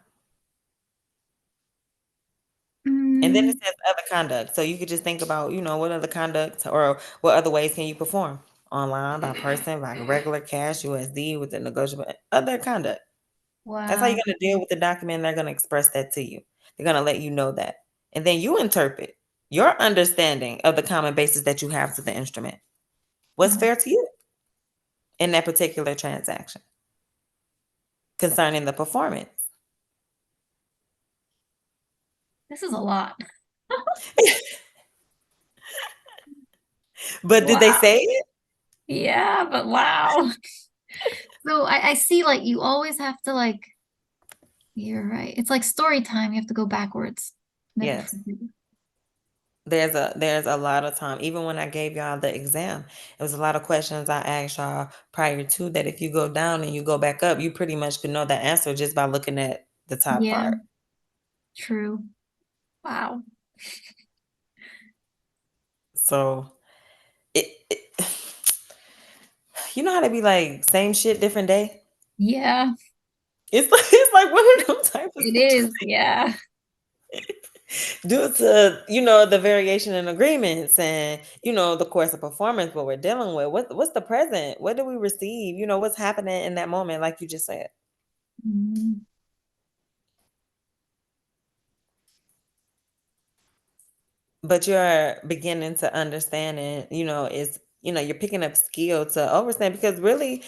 A: And then it
B: Mm,
A: says other conduct. So you could just think about, what other conduct or what other ways can you perform? Online, by person, by regular cash, USD, with the negotiable other conduct. That's how you're
B: wow.
A: gonna deal with the document. They're gonna express that to you. They're gonna let you know that. And then you interpret your understanding of the common basis that you have to the instrument. What's
B: Oh,
A: fair to you in that particular transaction concerning the performance?
B: this is a lot.
A: But did they
B: Wow.
A: say it?
B: Yeah, but wow. So I see like you always have to like, you're right. It's like story time. You have to go backwards. Never
A: Yes.
B: forget.
A: There's a lot of time. Even when I gave y'all the exam, it was a lot of questions I asked y'all prior to that. If you go down and you go back up, you pretty much could know the answer just by looking at the top
B: Yeah,
A: part.
B: true. Wow.
A: So it you know how they be like same shit, different day?
B: Yeah,
A: It's like one of them type of
B: it is. Yeah.
A: due to the variation in agreements and the course of performance, what we're dealing with, what's the present, what do we receive, what's happening in that moment, like you just said.
B: Mhm.
A: But you're beginning to understand, and is you're picking up skill to understand, because really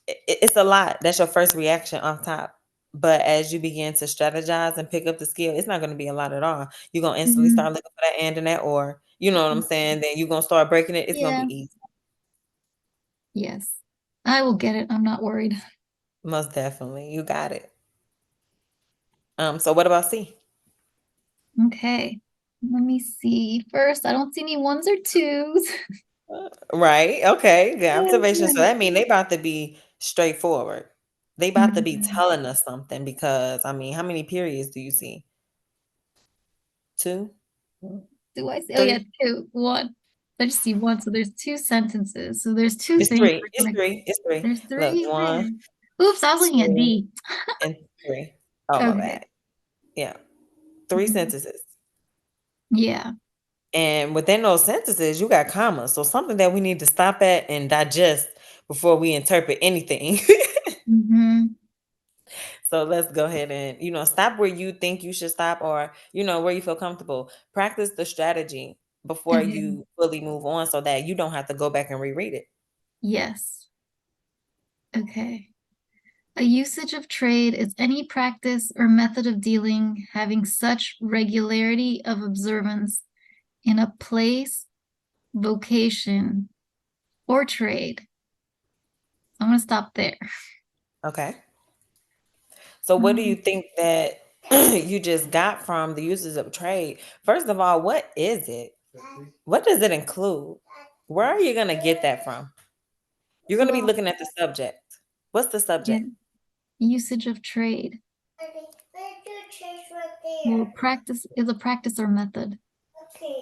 A: it's a lot. That's your first reaction off top. But as you begin to strategize and pick up the skill, it's not going to be a lot at all. You're going to instantly
B: Mhm.
A: start looking for that and that, or you know what I'm saying, then you're going to start breaking it. It's going to
B: Yeah.
A: be easy.
B: Yes. I will get it. I'm not worried.
A: Most definitely. You got it. So what about C?
B: Okay. Let me see. First, I don't see any ones or twos.
A: Right. Okay. Good observation. So that means they about to be straightforward. They about to be
B: Mhm.
A: telling us something, because I mean, how many periods do you see? Two,
B: Do I see? Oh, yeah,
A: three?
B: two. One. I just see one. So there's two sentences. So there's two
A: It's
B: things.
A: three. It's
B: Like,
A: three. It's three.
B: there's
A: Look,
B: three.
A: one,
B: Okay. Oops, I was looking at
A: two,
B: D.
A: and three. Oh my
B: Okay.
A: bad. Yeah. Three
B: Mhm.
A: sentences.
B: Yeah.
A: And within those sentences, you got commas. So something that we need to stop at and digest before we interpret anything.
B: Hmm.
A: So let's go ahead and, stop where you think you should stop, or, where you feel comfortable. Practice the strategy before
B: Okay.
A: you fully move on, so that you don't have to go back and reread it.
B: Yes. Okay. A usage of trade is any practice or method of dealing having such regularity of observance in a place, vocation, or trade. I'm going to stop there.
A: Okay. So what do you
B: Um,
A: think that you just got from the uses of trade? First of all, what is it? What does it include? Where are you going to get that from? You're going to be
B: well,
A: looking at the subject. What's the
B: yeah,
A: subject?
B: usage of trade. Well, practice is a practice or method.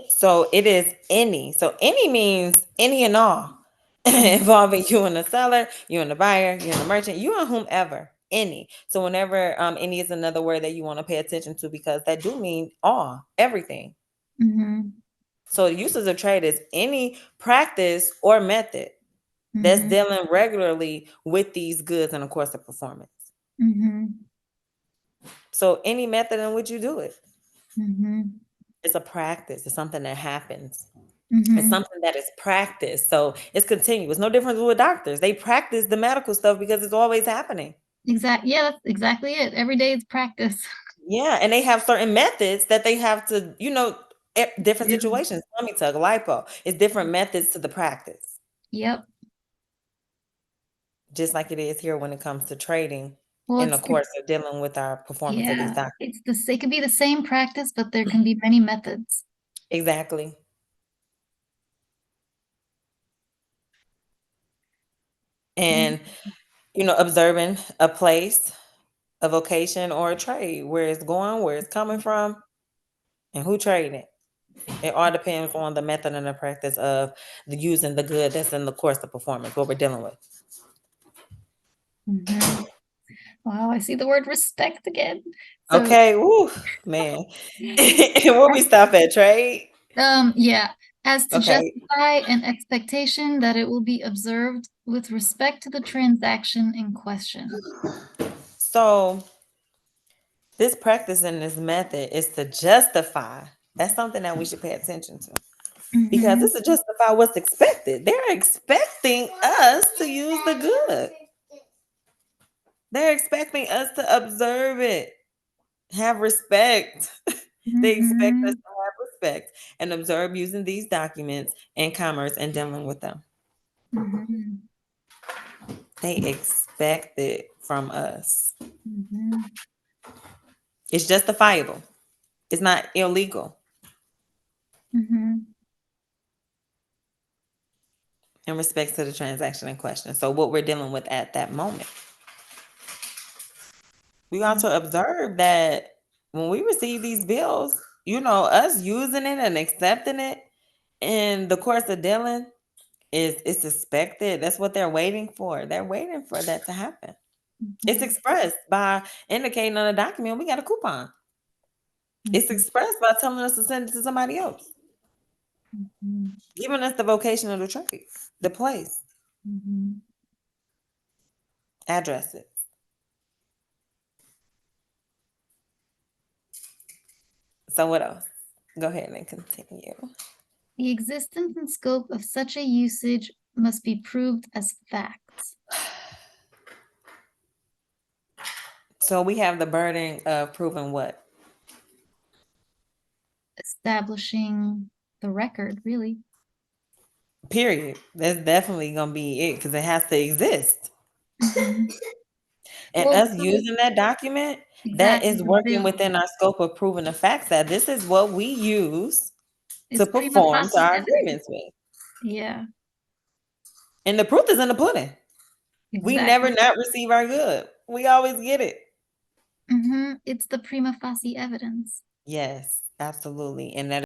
A: So it is any. So any means any and all,
B: Mhm.
A: involving you and the seller, you and the buyer, you and the merchant, you and whomever. Any. So whenever any is another word that you want to pay attention to, because that do mean all, everything.
B: Mhm.
A: So the uses of trade is any practice or method that's
B: Mhm.
A: dealing regularly with these goods in the course of performance.
B: Mhm.
A: So any method in which you do it,
B: Mhm.
A: it's a practice. It's something that happens. It's
B: Mhm.
A: something that is practiced. So it's continuous. No difference with doctors. They practice the medical stuff because it's always happening.
B: Exactly. Yeah, that's exactly it. Every day it's practice.
A: Yeah. And they have certain methods that they have to, different
B: Yeah.
A: situations. Tummy tuck, lipo. It's different methods to the practice.
B: Yep.
A: Just like it is here when it comes to trading
B: Well,
A: in the course of dealing with our performance of these
B: yeah,
A: documents.
B: it could be the same practice, but there can be many methods.
A: Exactly.
B: Mhm.
A: And, observing a place, a vocation, or a trade, where it's going, where it's coming from, and who trading it. It all depends on the method and the practice of the using the good that's in the course of performance, what we're dealing with.
B: Mm-hmm. Wow, I see the word respect again. So,
A: Okay, woo, man. Where we stop at, trade?
B: yeah, as to
A: Okay.
B: justify an expectation that it will be observed with respect to the transaction in question.
A: So this practice and this method is to justify. That's something that we should pay attention to. Because
B: Mm-hmm.
A: this is justify what's expected. They're expecting us to use the good. They're expecting us to observe it, have respect. They expect us
B: Mm-hmm.
A: to have respect and observe using these documents in commerce and dealing with them.
B: Mm-hmm.
A: They expect it from us.
B: Mm-hmm.
A: It's justifiable. It's not illegal
B: Mm-hmm.
A: in respect to the transaction in question. So what we're dealing with at that moment. We got to observe that when we receive these bills, us using it and accepting it in the course of dealing is expected. That's what they're waiting for. They're waiting for that to happen. It's
B: Mm-hmm.
A: expressed by indicating on a document we got a coupon. It's
B: Mm-hmm.
A: expressed by telling us to send it to somebody else,
B: Mm-hmm.
A: giving us the vocation of the trade, the place,
B: Mm-hmm.
A: address it. So what else? Go ahead and continue.
B: The existence and scope of such a usage must be proved as facts,
A: So we have the burden of proving what?
B: establishing the record, really.
A: Period. That's definitely gonna be it because it has to exist.
B: Mm-hmm.
A: And
B: Well,
A: us using that document, that
B: exactly.
A: is
B: The
A: working
B: bill
A: within our scope of proving the facts that this is what we use to
B: is prima
A: perform to
B: facie
A: our
B: evidence.
A: agreements with.
B: Yeah,
A: And the proof is in the pudding. We never
B: exactly.
A: not receive our good. We always get it.
B: Mm-hmm. It's the prima facie evidence.
A: Yes, absolutely. And that